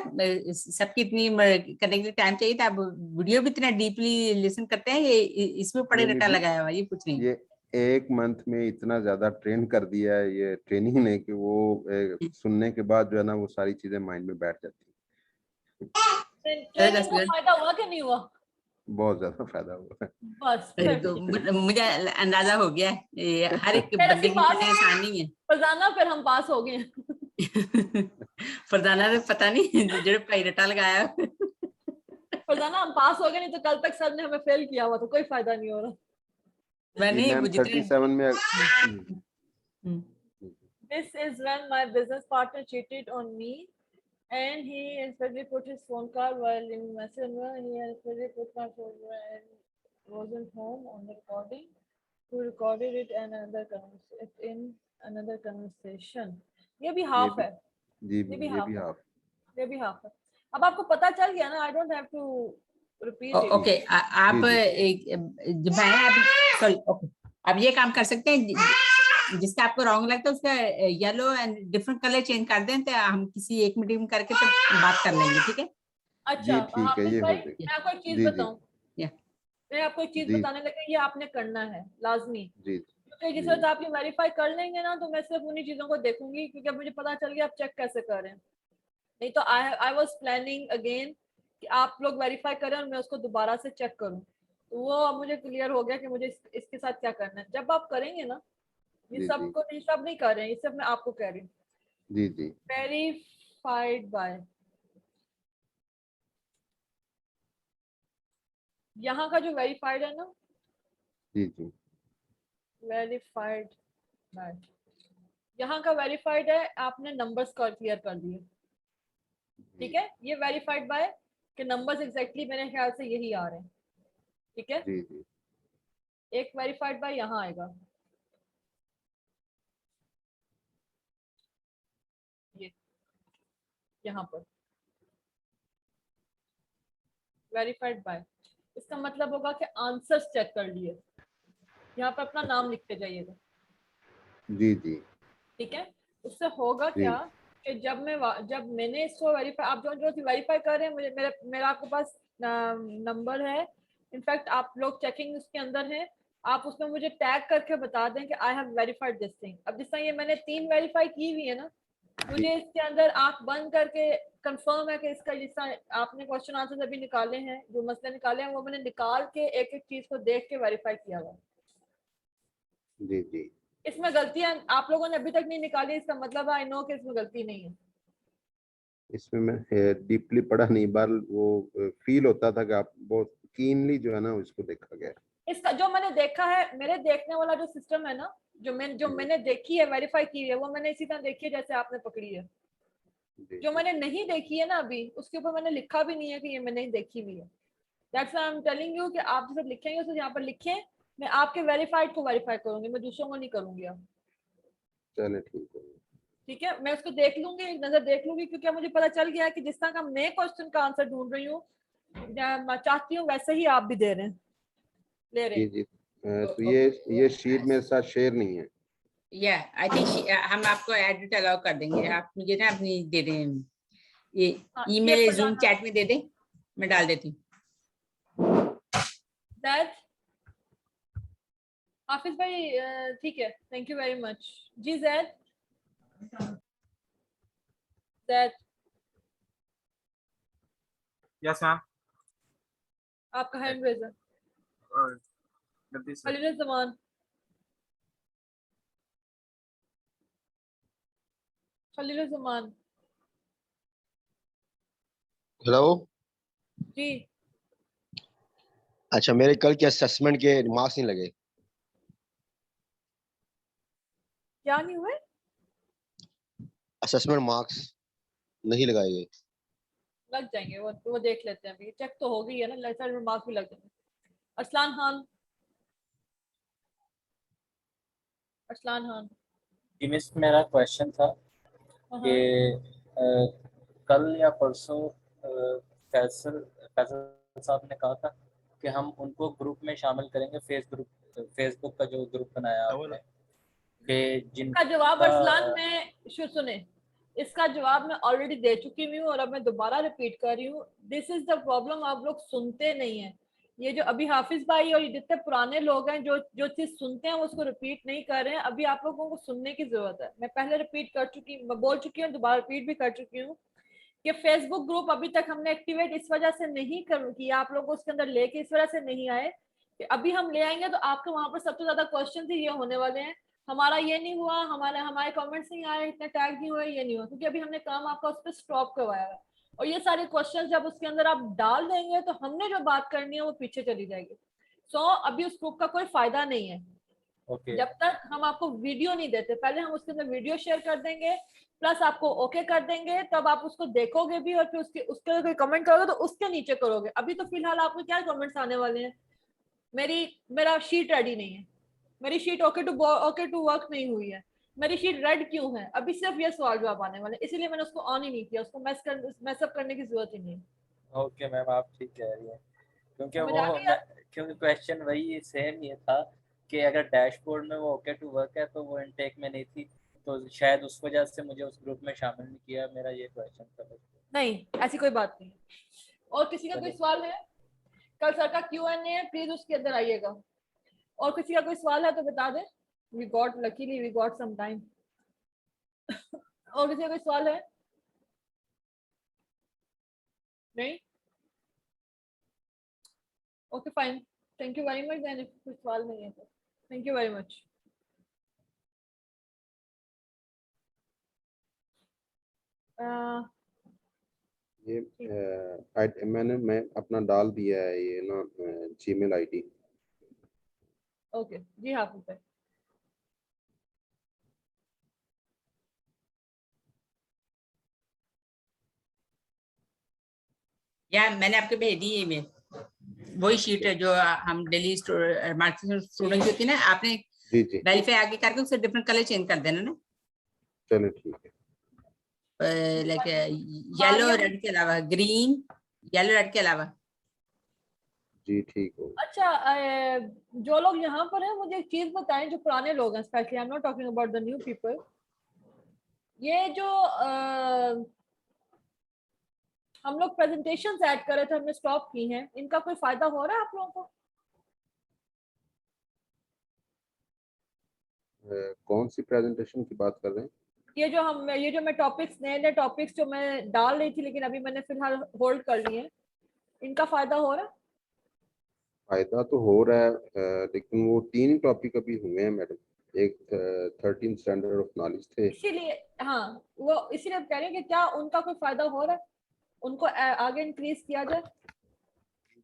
सबकी इतनी करने के लिए टाइम चाहिए था, आप वीडियो भी इतना डीपली लिसन करते हैं। ये इसमें पड़े रटा लगाया हुआ, ये कुछ नहीं। ये 1 मंथ में इतना ज्यादा ट्रेन कर दिया है ये ट्रेनिंग ने कि वो सुनने के बाद जो है ना वो सारी चीजें माइंड में बैठ जाती है। ट्रेनिंग का फायदा हुआ कि नहीं हुआ? बहुत ज्यादा फायदा हुआ है। बस तो मुझे अंदाजा हो गया है, हर एक बंदे की पढ़ने आसान नहीं है। फरजाना फिर हम पास हो गए। फरजाना तो पता नहीं जो भाई रटा लगाया। फरजाना हम पास हो गए, नहीं तो कल तक सर ने हमें फेल किया हुआ, तो कोई फायदा नहीं हो रहा। मैंने 37 में This is when my business partner cheated on me and he instead put his phone card while in messenger. He instead put my phone and wasn't home on the recording. Who recorded it and in another conversation. ये भी हाफ है। जी, ये भी हाफ। ये भी हाफ है। अब आपको पता चल गया ना, I don't have to repeat it. Okay आप सॉरी ओके, अब ये काम कर सकते हैं, जिसका आपको रॉन्ग लगता है उसका yellow and different colour change कर दें, तो हम किसी एक मीटिंग करके तो बात कर लेंगे, ठीक है? अच्छा ठीक है, ये हो मैं आपको एक चीज बताऊं, मैं आपको एक चीज बताने लगा, ये आपने करना है लाजमी। क्योंकि जिस वक्त आप ये वेरीफाई कर लेंगे ना, तो मैं सिर्फ उन्हीं चीजों को देखूंगी, क्योंकि अब मुझे पता चल गया आप चेक कैसे कर रहे हैं। नहीं तो आई वाज प्लानिंग अगेन कि आप लोग वेरीफाई करें और मैं उसको दोबारा से चेक करूं, तो वो अब मुझे क्लियर हो गया कि मुझे इसके साथ क्या करना है। जब आप करेंगे ना, ये सबको सब नहीं कर रहे हैं, ये सब मैं आपको कह रही हूँ। जी जी, वेरीफाइड बाय, यहाँ का जो वेरीफाइड है ना, जी जी, वेरीफाइड बाय, यहाँ का वेरीफाइड है, आपने नंबर्स क्लियर कर दिए, ठीक है? ये वेरीफाइड बाय के नंबर्स एग्जैक्टली मेरे ख्याल से यही आ रहे हैं, ठीक है? जी जी, एक वेरीफाइड बाय यहाँ आएगा, ये यहाँ पर वेरीफाइड बाय, इसका मतलब होगा कि आंसर्स चेक कर लिए। यहाँ पर अपना नाम लिखते जाइएगा, जी जी, ठीक है? उससे होगा क्या कि जब मैंने इसको वेरीफाई, आप जो वेरीफाई कर रहे हैं, मेरा आपके पास नंबर है, इनफैक्ट आप लोग चेकिंग उसके अंदर है, आप उसमें मुझे टैग करके बता दें कि I have verified this thing. अब जिस तरह ये मैंने 3 वेरीफाई की हुई है ना, मुझे इसके अंदर आंख बंद करके कंफर्म है कि इसका, जिस तरह आपने क्वेश्चन आंसर अभी निकाले हैं, जो मसले निकाले हैं, वो मैंने निकाल के एक एक चीज को देख के वेरीफाई किया हुआ। जी जी, इसमें गलतियां आप लोगों ने अभी तक नहीं निकाली, इसका मतलब आई नो कि इसमें गलती नहीं है। इसमें मैं डीपली पढ़ा नहीं, बार वो फील होता था कि आप बहुत कीनली जो है ना उसको देखा गया। इसका जो मैंने देखा है, मेरे देखने वाला जो सिस्टम है ना, जो मैंने देखी है, वेरीफाई की है, वो मैंने इसी तरह देखी है जैसे आपने पकड़ी है। जो मैंने नहीं देखी है ना अभी, उसके ऊपर मैंने लिखा भी नहीं है कि ये मैंने नहीं देखी हुई है। That's why I am telling you कि आप जब लिखेंगे तो यहाँ पर लिखें, मैं आपके वेरीफाइड को वेरीफाई करूंगी, मैं दूसरों को नहीं करूंगी। अब चले ठीक है, ठीक है, मैं उसको देख लूंगी, एक नजर देख लूंगी, क्योंकि मुझे पता चल गया है कि जिस तरह का मैं क्वेश्चन का आंसर ढूंढ रही हूँ, मैं चाहती हूँ वैसे ही आप भी दे रहे हैं, ले रहे हैं। जी जी, तो ये शीट मेरे साथ शेयर नहीं है। या आई थिंक हम आपको एडिट अलाउ कर देंगे, आप मुझे ना अपनी दे दें, ये ईमेल जूम चैट में दे दें, मैं डाल देती हूँ। दैट हाफिज भाई ठीक है, थैंक यू वेरी मच। जी जैद, दैट यस मैम। आपका हैंड रेज है। खलील जमान, खलील जमान। हेलो। जी अच्छा, मेरे कल के असेसमेंट के मार्क्स नहीं लगे। क्या नहीं हुए? असेसमेंट मार्क्स नहीं लगाए गए। लग जाएंगे, वो देख लेते हैं, अभी चेक तो हो गई है ना, लेटर में मार्क्स भी लग जाएंगे। अरसलान खान, अरसलान खान। जी मिस, मेरा क्वेश्चन था कि कल या परसों फैसल साहब ने कहा था कि हम उनको ग्रुप में शामिल करेंगे, फेसबुक का जो ग्रुप बनाया आपने, कि जिनका जवाब अरसलान में सुने, इसका जवाब मैं ऑलरेडी दे चुकी हुई हूँ और अब मैं दोबारा रिपीट कर रही हूँ। दिस इज द प्रॉब्लम, आप लोग सुनते नहीं है। ये जो अभी हाफिज भाई और जितने पुराने लोग हैं जो चीज सुनते हैं वो उसको रिपीट नहीं कर रहे हैं। अभी आप लोगों को सुनने की जरूरत है। मैं पहले रिपीट कर चुकी, बोल चुकी हूँ, दोबारा रिपीट भी कर चुकी हूँ कि फेसबुक ग्रुप अभी तक हमने एक्टिवेट इस वजह से नहीं किया, आप लोग उसके अंदर लेके इस वजह से नहीं आए कि अभी हम ले आएंगे तो आपके वहां पर सबसे ज्यादा क्वेश्चन ही ये होने वाले हैं, हमारा ये नहीं हुआ, हमारे कमेंट्स नहीं आए, इतने टैग नहीं हुए, ये नहीं हुआ, क्योंकि अभी हमने काम आपका उस पर स्टॉप करवाया है। और ये सारे क्वेश्चन जब उसके अंदर आप डाल देंगे तो हमने जो बात करनी है वो पीछे चली जाएगी। सो अभी उस ग्रुप का कोई फायदा नहीं है। जब तक हम आपको वीडियो नहीं देते, पहले हम उसके अंदर वीडियो शेयर कर देंगे, प्लस आपको ओके कर देंगे, तब आप उसको देखोगे भी और फिर उसके कोई कमेंट करोगे तो उसके नीचे करोगे। अभी तो फिलहाल आपको क्या कमेंट्स आने वाले हैं, मेरा शीट रेडी नहीं है, मेरी शीट ओके टू वर्क नहीं हुई है, मेरी शीट रेड क्यों है, अभी सिर्फ ये सवाल जवाब आने वाले, इसीलिए मैंने उसको ऑन ही नहीं किया, उसको मैसअप करने की जरूरत ही नहीं है। ओके मैम, आप ठीक कह रही हैं, क्योंकि समझ आ गई? क्योंकि क्वेश्चन वही सेम ये था कि अगर डैशबोर्ड में वो ओके टू वर्क है तो वो इनटेक में नहीं थी, तो शायद उस वजह से मुझे उस ग्रुप में शामिल नहीं किया। मेरा ये क्वेश्चन था। नहीं, ऐसी कोई बात नहीं। और किसी का कोई सवाल है? कल सर का Q&A है, प्लीज उसके अंदर आइएगा। और किसी का कोई सवाल है तो बता दे। Luckily we got some time. और किसी का कोई सवाल है? नहीं? Okay fine, thank you very much. Then कोई सवाल नहीं है तो थैंक यू वेरी मच। ये मैं अपना डाल दिया है ये ना जीमेल आईडी। ओके जी हाफिज भाई। या मैंने आपको भेज दी ईमेल, वही शीट है जो हम डेली मार्केटिंग स्टूडेंट होती है ना, आपने जी जी वेरीफाई आगे करके उससे डिफरेंट कलर चेंज कर देना ना। चलो ठीक है। लाइक येलो रेड के अलावा ग्रीन, येलो रेड के अलावा। जी ठीक हो। अच्छा, जो लोग यहाँ पर हैं मुझे एक चीज बताएं, जो पुराने लोग हैं, specially I am not talking about the new people, ये जो हम लोग प्रेजेंटेशंस ऐड कर रहे थे, हमने स्टॉप की हैं, इनका कोई फायदा हो रहा है आप लोगों को? कौन सी प्रेजेंटेशन की बात कर रहे हैं? ये जो मैं टॉपिक्स, नए टॉपिक्स जो मैं डाल रही थी लेकिन अभी मैंने फिलहाल होल्ड कर लिए, इनका फायदा हो रहा है? फायदा तो हो रहा है, लेकिन वो 3 टॉपिक अभी हुए हैं मैडम। एक 13 स्टैंडर्ड ऑफ नॉलेज थे। इसीलिए हाँ, वो इसीलिए कह रहे हैं कि क्या उनका कोई फायदा हो रहा है, उनको आगे इंक्रीज किया जाए?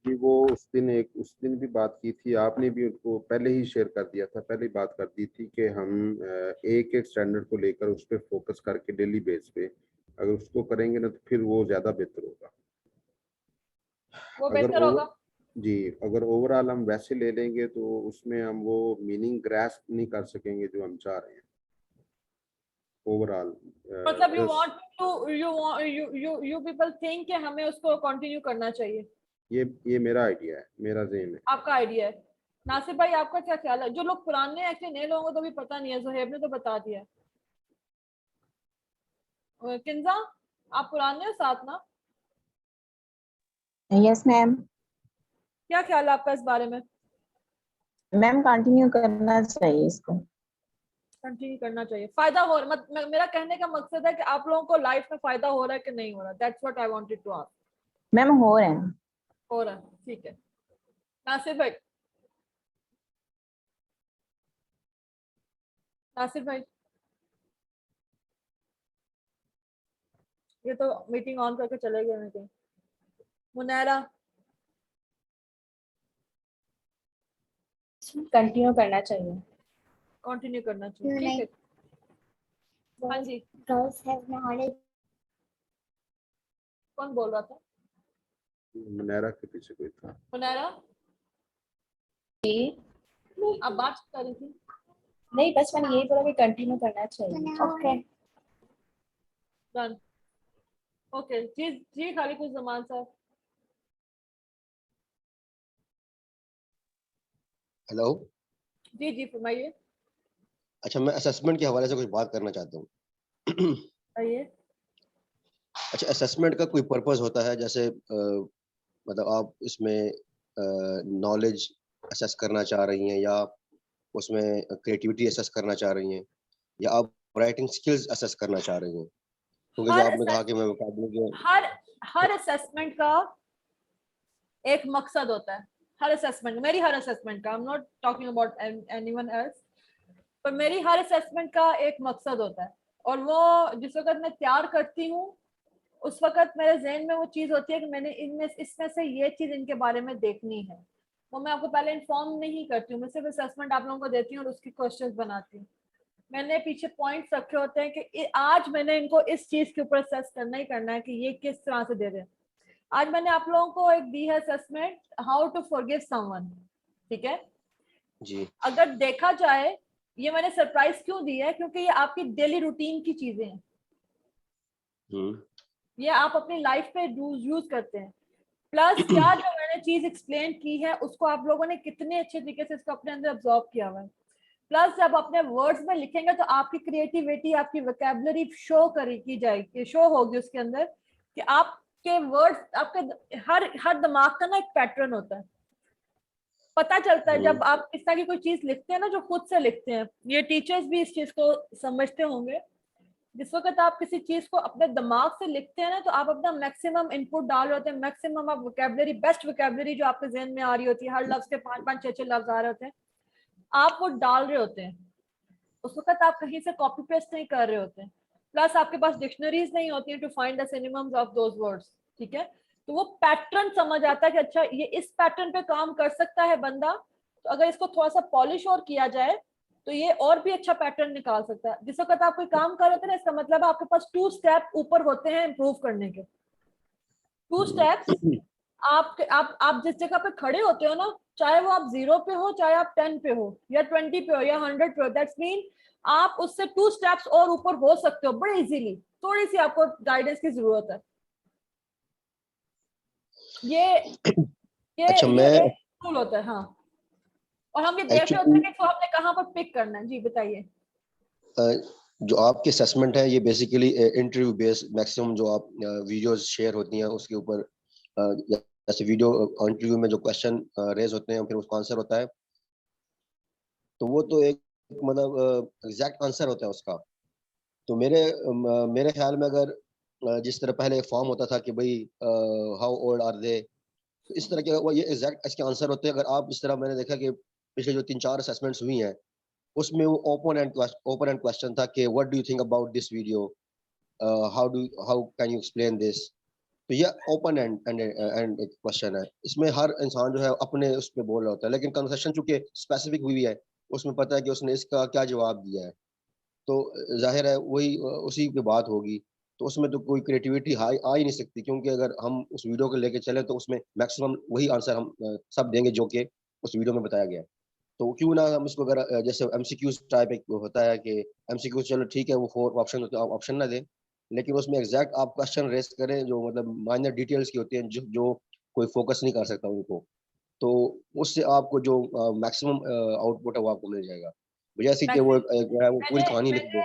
जी वो उस दिन भी बात की थी, आपने भी उनको पहले ही शेयर कर दिया था, पहले ही बात कर दी थी कि हम एक स्टैंडर्ड को लेकर उस पर फोकस करके डेली बेस पे अगर उसको करेंगे ना तो फिर वो ज्यादा बेहतर होगा। वो बेहतर होगा जी, अगर ओवरऑल हम वैसे ले लेंगे तो उसमें हम वो मीनिंग ग्रास्प नहीं कर सकेंगे जो हम चाह रहे हैं ओवरऑल। मतलब यू पीपल थिंक कि हमें उसको कंटिन्यू करना चाहिए? ये मेरा आइडिया है, मेरा ज़हन है। आपका आइडिया है? नासिर भाई आपका क्या ख्याल है? जो लोग पुराने एक्चुअली नए लोगों को तो भी पता नहीं है, ज़ुहैब ने तो बता दिया। किंजा आप पुराने हो साथ ना? Yes ma'am. क्या ख्याल है आपका इस बारे में? मैम कंटिन्यू करना चाहिए इसको। कंटिन्यू करना चाहिए। फायदा हो मेरा कहने का मकसद है कि आप लोगों को लाइफ में फायदा हो रहा है कि नहीं हो रहा। That's what I wanted to ask. Ma'am हो रहा है। हो रहा है, ठीक है। नासिर भाई, नासिर भाई, ये तो मीटिंग ऑन करके चले गए मीटिंग। मुनैरा, कंटिन्यू करना चाहिए। कंटिन्यू करना चाहिए, ठीक है। हाँ जी, गर्ल्स हैव नॉलेज। कौन बोल रहा था? मुनैरा के पीछे कोई था। मुनैरा जी आप बात कर रही थी? नहीं, बस मैंने यही बोला कि कंटिन्यू करना चाहिए। Okay done. ओके जी जी, खाली कुछ जमान साहब। हेलो। जी जी फरमाइए। अच्छा, मैं असेसमेंट के हवाले से कुछ बात करना चाहता हूँ। आइए। अच्छा, असेसमेंट का कोई पर्पस होता है, जैसे मतलब आप इसमें नॉलेज असेस करना चाह रही हैं, या उसमें क्रिएटिविटी असेस करना चाह रही हैं, या आप राइटिंग स्किल्स असेस करना चाह रही हैं? क्योंकि जो आपने कहा कि मैं हर असेसमेंट का एक मकसद होता है। हर असेसमेंट, मेरी हर असेसमेंट का, आई am not talking about anyone else, पर मेरी हर असेसमेंट का एक मकसद होता है। और वो जिस वक्त मैं तैयार करती हूँ उस वक्त मेरे जहन में वो चीज़ होती है कि मैंने इसमें से ये चीज़ इनके बारे में देखनी है। वो मैं आपको पहले इन्फॉर्म नहीं करती हूँ, मैं सिर्फ असेसमेंट आप लोगों को देती हूँ और उसकी क्वेश्चंस बनाती हूँ। मैंने पीछे पॉइंट्स रखे होते हैं कि आज मैंने इनको इस चीज़ के ऊपर असेस करना ही करना है कि ये किस तरह से दे दें। आज मैंने आप लोगों को एक दी है assessment, how to forgive someone, ठीक है जी। अगर देखा जाए ये मैंने सरप्राइज क्यों दी है, क्योंकि ये आपकी डेली रूटीन की चीजें हैं, ये आप अपनी लाइफ पे यूज करते हैं। प्लस क्या जो मैंने चीज एक्सप्लेन की है उसको आप लोगों ने कितने अच्छे तरीके से इसको अपने अंदर ऑब्जॉर्व किया हुआ है। प्लस जब अपने वर्ड्स में लिखेंगे तो आपकी क्रिएटिविटी, आपकी वोकैबुलरी शो की जाएगी, शो होगी उसके अंदर कि आपके वर्ड्स, आपके हर दिमाग का ना एक पैटर्न होता है, पता चलता है जब आप इस तरह की कोई चीज लिखते हैं ना, जो खुद से लिखते हैं। ये टीचर्स भी इस चीज को समझते होंगे। जिस वक्त आप किसी चीज को अपने दिमाग से लिखते हैं ना, तो आप अपना मैक्सिमम इनपुट डाल रहे होते हैं, मैक्सिमम आप वोकैबुलरी, बेस्ट वोकैबुलरी जो आपके जहन में आ रही होती है, हर लफ्ज के 5-5 6-6 लफ्ज आ रहे होते हैं, आप वो डाल रहे होते हैं। उस वक्त आप कहीं से कॉपी पेस्ट नहीं कर रहे होते हैं। प्लस आपके पास डिक्शनरीज नहीं होती है to find the synonyms of those words, ठीक है। तो वो पैटर्न समझ आता है कि अच्छा ये इस पैटर्न पे काम कर सकता है बंदा, तो अगर इसको थोड़ा सा पॉलिश और किया जाए तो ये और भी अच्छा पैटर्न निकाल सकता है। जिस वक्त आप कोई काम कर रहे होते हैं ना, इसका मतलब आपके पास 2 स्टेप ऊपर होते हैं इम्प्रूव करने के। 2 स्टेप्स आप जिस जगह पे खड़े होते हो ना, चाहे वो आप 0 पे हो, चाहे आप 10 पे हो या 20 पे हो या 100 पे हो, दैट्स मीन आप उससे 2 स्टेप्स और ऊपर हो सकते हो बड़े इजीली। थोड़ी सी आपको गाइडेंस की जरूरत है। ये अच्छा, ये मैं एक टूल होता है। हाँ, और हम ये देख रहे होते हैं कि इसको हमने कहाँ पर पिक करना है। जी बताइए। जो आपके असेसमेंट है ये बेसिकली इंटरव्यू बेस्ड, मैक्सिमम जो आप वीडियोस शेयर होती हैं उसके ऊपर, जैसे वीडियो इंटरव्यू में जो क्वेश्चन रेज होते हैं फिर उसका आंसर होता है, तो वो तो एक मतलब एग्जैक्ट आंसर होता है उसका। तो मेरे ख्याल में अगर जिस तरह पहले एक फॉर्म होता था कि भाई हाउ ओल्ड आर दे, तो इस तरह के वो ये एग्जैक्ट इसके आंसर होते हैं। अगर आप इस तरह, मैंने देखा कि पिछले जो 3-4 असेसमेंट्स हुई हैं उसमें वो ओपन एंड क्वेश्चन था कि what do you think about this video, how can you explain this. तो ये ओपन एंड क्वेश्चन है, इसमें हर इंसान जो है अपने उस पर बोल रहा होता है, लेकिन कन्वर्सेशन चूंकि स्पेसिफिक हुई है उसमें पता है कि उसने इसका क्या जवाब दिया है, तो जाहिर है वही उसी पे बात होगी। तो उसमें तो कोई क्रिएटिविटी आ ही नहीं सकती, क्योंकि अगर हम उस वीडियो को लेके चले तो उसमें मैक्सिमम वही आंसर हम सब देंगे जो कि उस वीडियो में बताया गया है। तो क्यों ना हम इसको, अगर जैसे एमसीक्यूज टाइप एक होता है कि एमसीक्यूज चलो ठीक है वो 4 ऑप्शन होते हैं, आप ऑप्शन ना दें, लेकिन उसमें एग्जैक्ट आप क्वेश्चन रेस करें जो मतलब माइनर डिटेल्स की होती हैं, जो कोई फोकस नहीं कर सकता उनको। तो उससे आपको जो मैक्सिमम आउटपुट है वो आपको मिल जाएगा, बजाय से कि वो जो है वो पूरी कहानी लिख दो।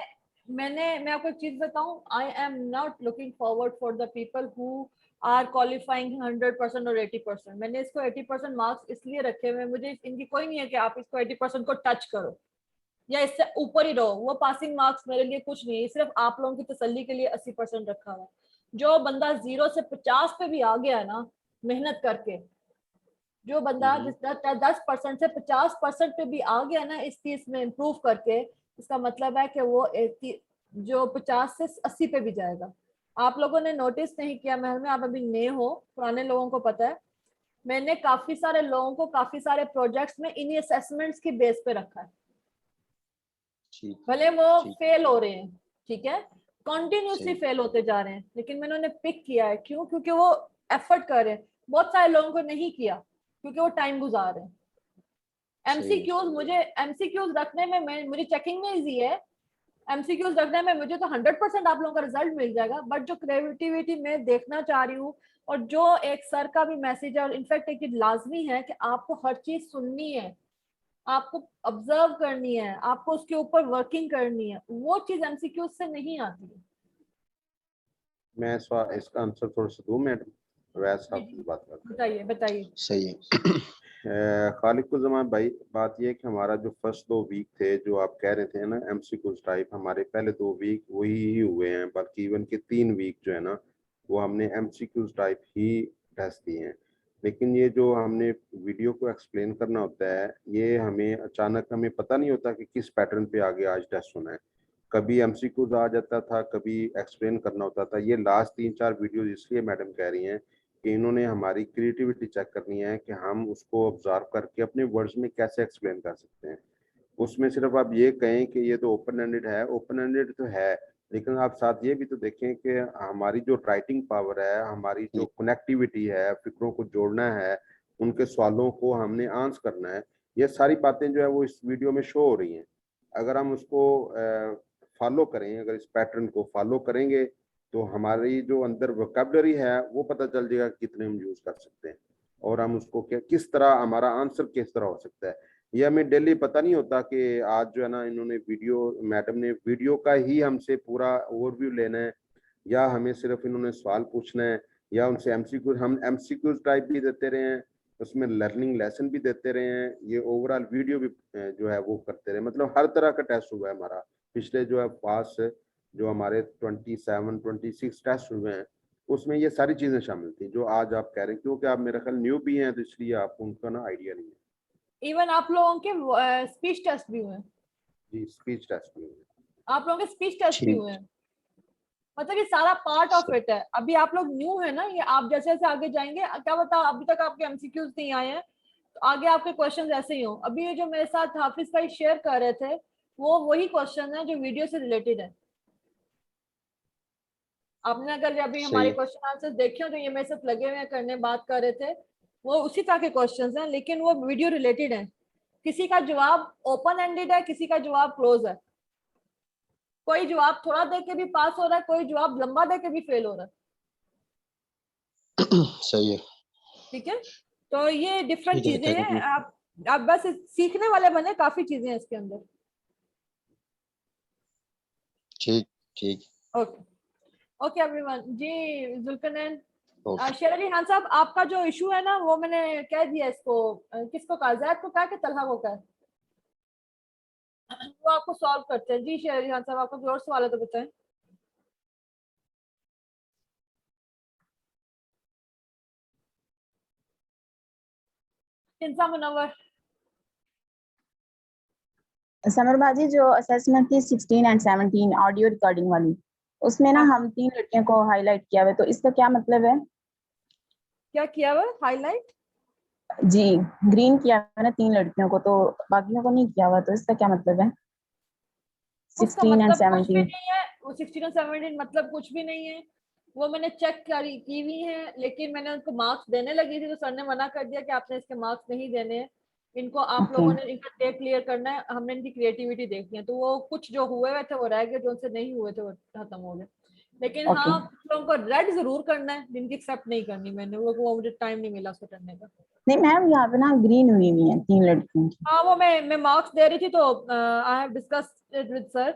मैं आपको एक चीज बताऊं, I am not looking forward for the people who are qualifying 100% और 80%। मैंने इसको 80% मार्क्स इसलिए रखे हुए, मुझे इनकी कोई नहीं है कि आप इसको 80% को टच करो या इससे ऊपर ही रहो। वो पासिंग मार्क्स मेरे लिए कुछ नहीं है, सिर्फ आप लोगों की तसल्ली के लिए 80% रखा हुआ है। जो बंदा 0 से 50 पे भी आ गया ना मेहनत करके, जो बंदा 10% से 50% पे भी आ गया ना इस चीज में इम्प्रूव करके, इसका मतलब है कि वो जो 50 से 80 पे भी जाएगा। आप लोगों ने नोटिस नहीं किया, महल में आप अभी नए हो, पुराने लोगों को पता है, मैंने काफी सारे लोगों को काफी सारे प्रोजेक्ट्स में इन्हीं असेसमेंट्स की बेस पे रखा है। भले वो फेल हो रहे हैं, ठीक है, कॉन्टिन्यूसली फेल होते जा रहे हैं, लेकिन मैंने उन्हें पिक किया है। क्यों? क्योंकि वो एफर्ट कर रहे हैं। बहुत सारे लोगों को नहीं किया क्योंकि वो टाइम गुजार रहे हैं। एमसीक्यूज रखने में मुझे चेकिंग में इजी है, एमसीक्यूज रखने में मुझे तो 100% आप लोगों का रिजल्ट मिल जाएगा। बट जो क्रिएटिविटी मैं देखना चाह रही हूँ, और जो एक सर का भी मैसेज है, और इनफैक्ट एक लाजमी है कि आपको हर चीज सुननी है, आपको ऑब्जर्व करनी है, आपको उसके ऊपर वर्किंग करनी है, वो चीज एमसीक्यूज से नहीं आती है। मैं इसका आंसर थोड़ा सा दूं मैडम, वैसे आपसे बात करते हैं। बताइए। सही है। खालिकुज़्ज़मान भाई, बात ये है कि हमारा जो फर्स्ट 2 वीक थे, जो आप कह रहे थे ना एमसीक्यूज टाइप, हमारे पहले 2 वीक वही ही हुए हैं, बल्कि इवन के 3 वीक जो है ना वो हमने एमसीक्यूज टाइप ही टेस्ट दिए हैं। लेकिन ये जो हमने वीडियो को एक्सप्लेन करना होता है, ये हमें अचानक हमें पता नहीं होता कि किस पैटर्न पे आगे आज टेस्ट होना है। कभी एमसीक्यूज आ जाता था, कभी एक्सप्लेन करना होता था। ये लास्ट 3-4 वीडियो इसलिए मैडम कह रही हैं कि इन्होंने हमारी क्रिएटिविटी चेक करनी है कि हम उसको ऑब्जर्व करके अपने वर्ड्स में कैसे एक्सप्लेन कर सकते हैं। उसमें सिर्फ आप ये कहें कि ये तो ओपन एंडेड है, ओपन एंडेड तो है, लेकिन आप साथ ये भी तो देखें कि हमारी जो राइटिंग पावर है, हमारी जो कनेक्टिविटी है, फिक्रों को जोड़ना है, उनके सवालों को हमने आंसर करना है, ये सारी बातें जो है वो इस वीडियो में शो हो रही हैं। अगर हम उसको फॉलो करें, अगर इस पैटर्न को फॉलो करेंगे, तो हमारी जो अंदर वोकैबुलरी है वो पता चल जाएगा कितने हम यूज कर सकते हैं, और हम उसको किस तरह, हमारा आंसर किस तरह हो सकता है। ये हमें डेली पता नहीं होता कि आज जो है ना इन्होंने वीडियो, मैडम ने वीडियो का ही हमसे पूरा ओवरव्यू लेना है, या हमें सिर्फ इन्होंने सवाल पूछना है, या उनसे एमसीक्यूज, हम एमसीक्यूज टाइप भी देते रहे हैं, उसमें लर्निंग लेसन भी देते रहे हैं, ये ओवरऑल वीडियो भी जो है वो करते रहे। मतलब हर तरह का टेस्ट हुआ है हमारा पिछले जो है पास जो हमारे 27-26 टेस्ट हुए हैं, उसमें ये सारी चीजें शामिल थी जो आज आप कह रहे हैं। क्योंकि आप मेरे ख्याल न्यू भी हैं, तो इसलिए आपको उनका ना आइडिया नहीं है। इवन आप लोगों के स्पीच टेस्ट भी हुए हैं। जी, स्पीच टेस्ट भी हुए, आप लोगों के स्पीच टेस्ट भी हुए हैं। मतलब ये सारा पार्ट ऑफ इट है। अभी आप लोग न्यू है ना, ये आप जैसे जैसे आगे जाएंगे, क्या बता अभी तक आपके एमसीक्यूज नहीं आए हैं, तो आगे आपके क्वेश्चंस ऐसे ही हो। अभी ये जो मेरे साथ हाफिज भाई शेयर कर रहे थे, वो वही क्वेश्चन है जो वीडियो से रिलेटेड है। आपने अगर अभी हमारे क्वेश्चन आंसर देखे हो तो ये मेरे साथ लगे हुए हैं करने, बात कर रहे थे, वो उसी तरह के क्वेश्चंस हैं, लेकिन वो वीडियो रिलेटेड है। किसी का जवाब ओपन एंडेड है, किसी का जवाब क्लोज है, कोई जवाब थोड़ा दे के भी पास हो रहा है, कोई जवाब लंबा दे के भी फेल हो रहा है। सही है, ठीक है, तो ये डिफरेंट चीजें हैं। आप बस सीखने वाले बने, काफी चीजें हैं इसके अंदर। ठीक ठीक, ओके ओके एवरीवन। जी जुल्करनैन, शेर अली खान साहब, आपका जो इशू है ना वो मैंने कह दिया इसको, किसको कहा, ज़ैद को कहा कि तलहा को कहा, वो आपको सॉल्व करते हैं। जी शेर अली खान साहब, आपका कोई और सवाल है तो बताएं। इंसान मुनव्वर, समर बाजी, जो असेसमेंट थी 16 एंड 17 ऑडियो रिकॉर्डिंग वाली, उसमें ना हम 3 लड़कियों को हाईलाइट किया हुआ है, तो इसका क्या मतलब है? क्या किया हुआ हाईलाइट? जी, ग्रीन किया हुआ ना 3 लड़कियों को, तो बाकियों को नहीं किया हुआ, तो इसका क्या मतलब है? 16 एंड 17 वो 16 और 17 मतलब कुछ भी नहीं है। वो मैंने चेक की हुई है, लेकिन मैंने उनको मार्क्स देने लगी थी तो सर ने मना कर दिया कि आपने इसके मार्क्स नहीं देने हैं, इनको आप लोगों ने इनका टेक क्लियर करना है, हमने इनकी क्रिएटिविटी देखनी है। तो वो कुछ जो हुए हुए थे वो रह गए, जो उनसे नहीं हुए थे वो खत्म हो गए। लेकिन हाँ, कुछ लोगों को रेड जरूर करना है जिनकी एक्सेप्ट नहीं करनी मैंने, वो मुझे टाइम नहीं मिला उसको करने का। नहीं मैम, यहाँ पे ना ग्रीन हुई हुई है 3 लड़कियों की। हाँ वो मैं मार्क्स दे रही थी तो I have discussed with sir,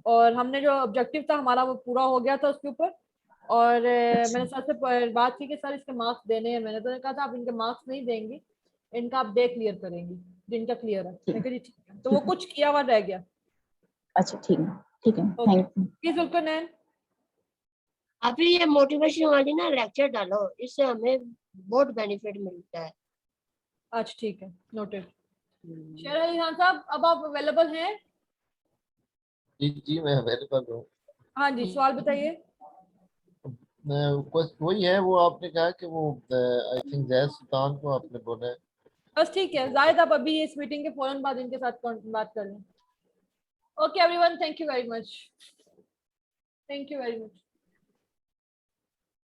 और हमने जो ऑब्जेक्टिव था हमारा वो पूरा हो गया था उसके ऊपर। और मैंने सर से बात की कि सर इसके मार्क्स देने हैं, मैंने तो कहा था आप इनके मार्क्स नहीं देंगी, इनका आप डे क्लियर करेंगी जिनका क्लियर है। मैं कहा जी ठीक है, तो वो कुछ किया हुआ रह गया। अच्छा ठीक है, ठीक है, थैंक यू। प्लीज जुल्करनैन। अभी ये मोटिवेशन वाली ना लेक्चर डालो, इससे हमें बहुत बेनिफिट मिलता है। अच्छा ठीक है, नोटेड। शेर अली खान साहब, अब आप अवेलेबल हैं? जी मैं अवेलेबल हूँ। हाँ जी, सवाल बताइए। वही है, वो आपने कहा कि वो आई थिंक जैद सुल्तान को आपने बोला है। बस ठीक है, जायद आप अभी इस मीटिंग के फौरन बाद इनके साथ बात कर लें। Okay everyone, thank you very much, thank you very much.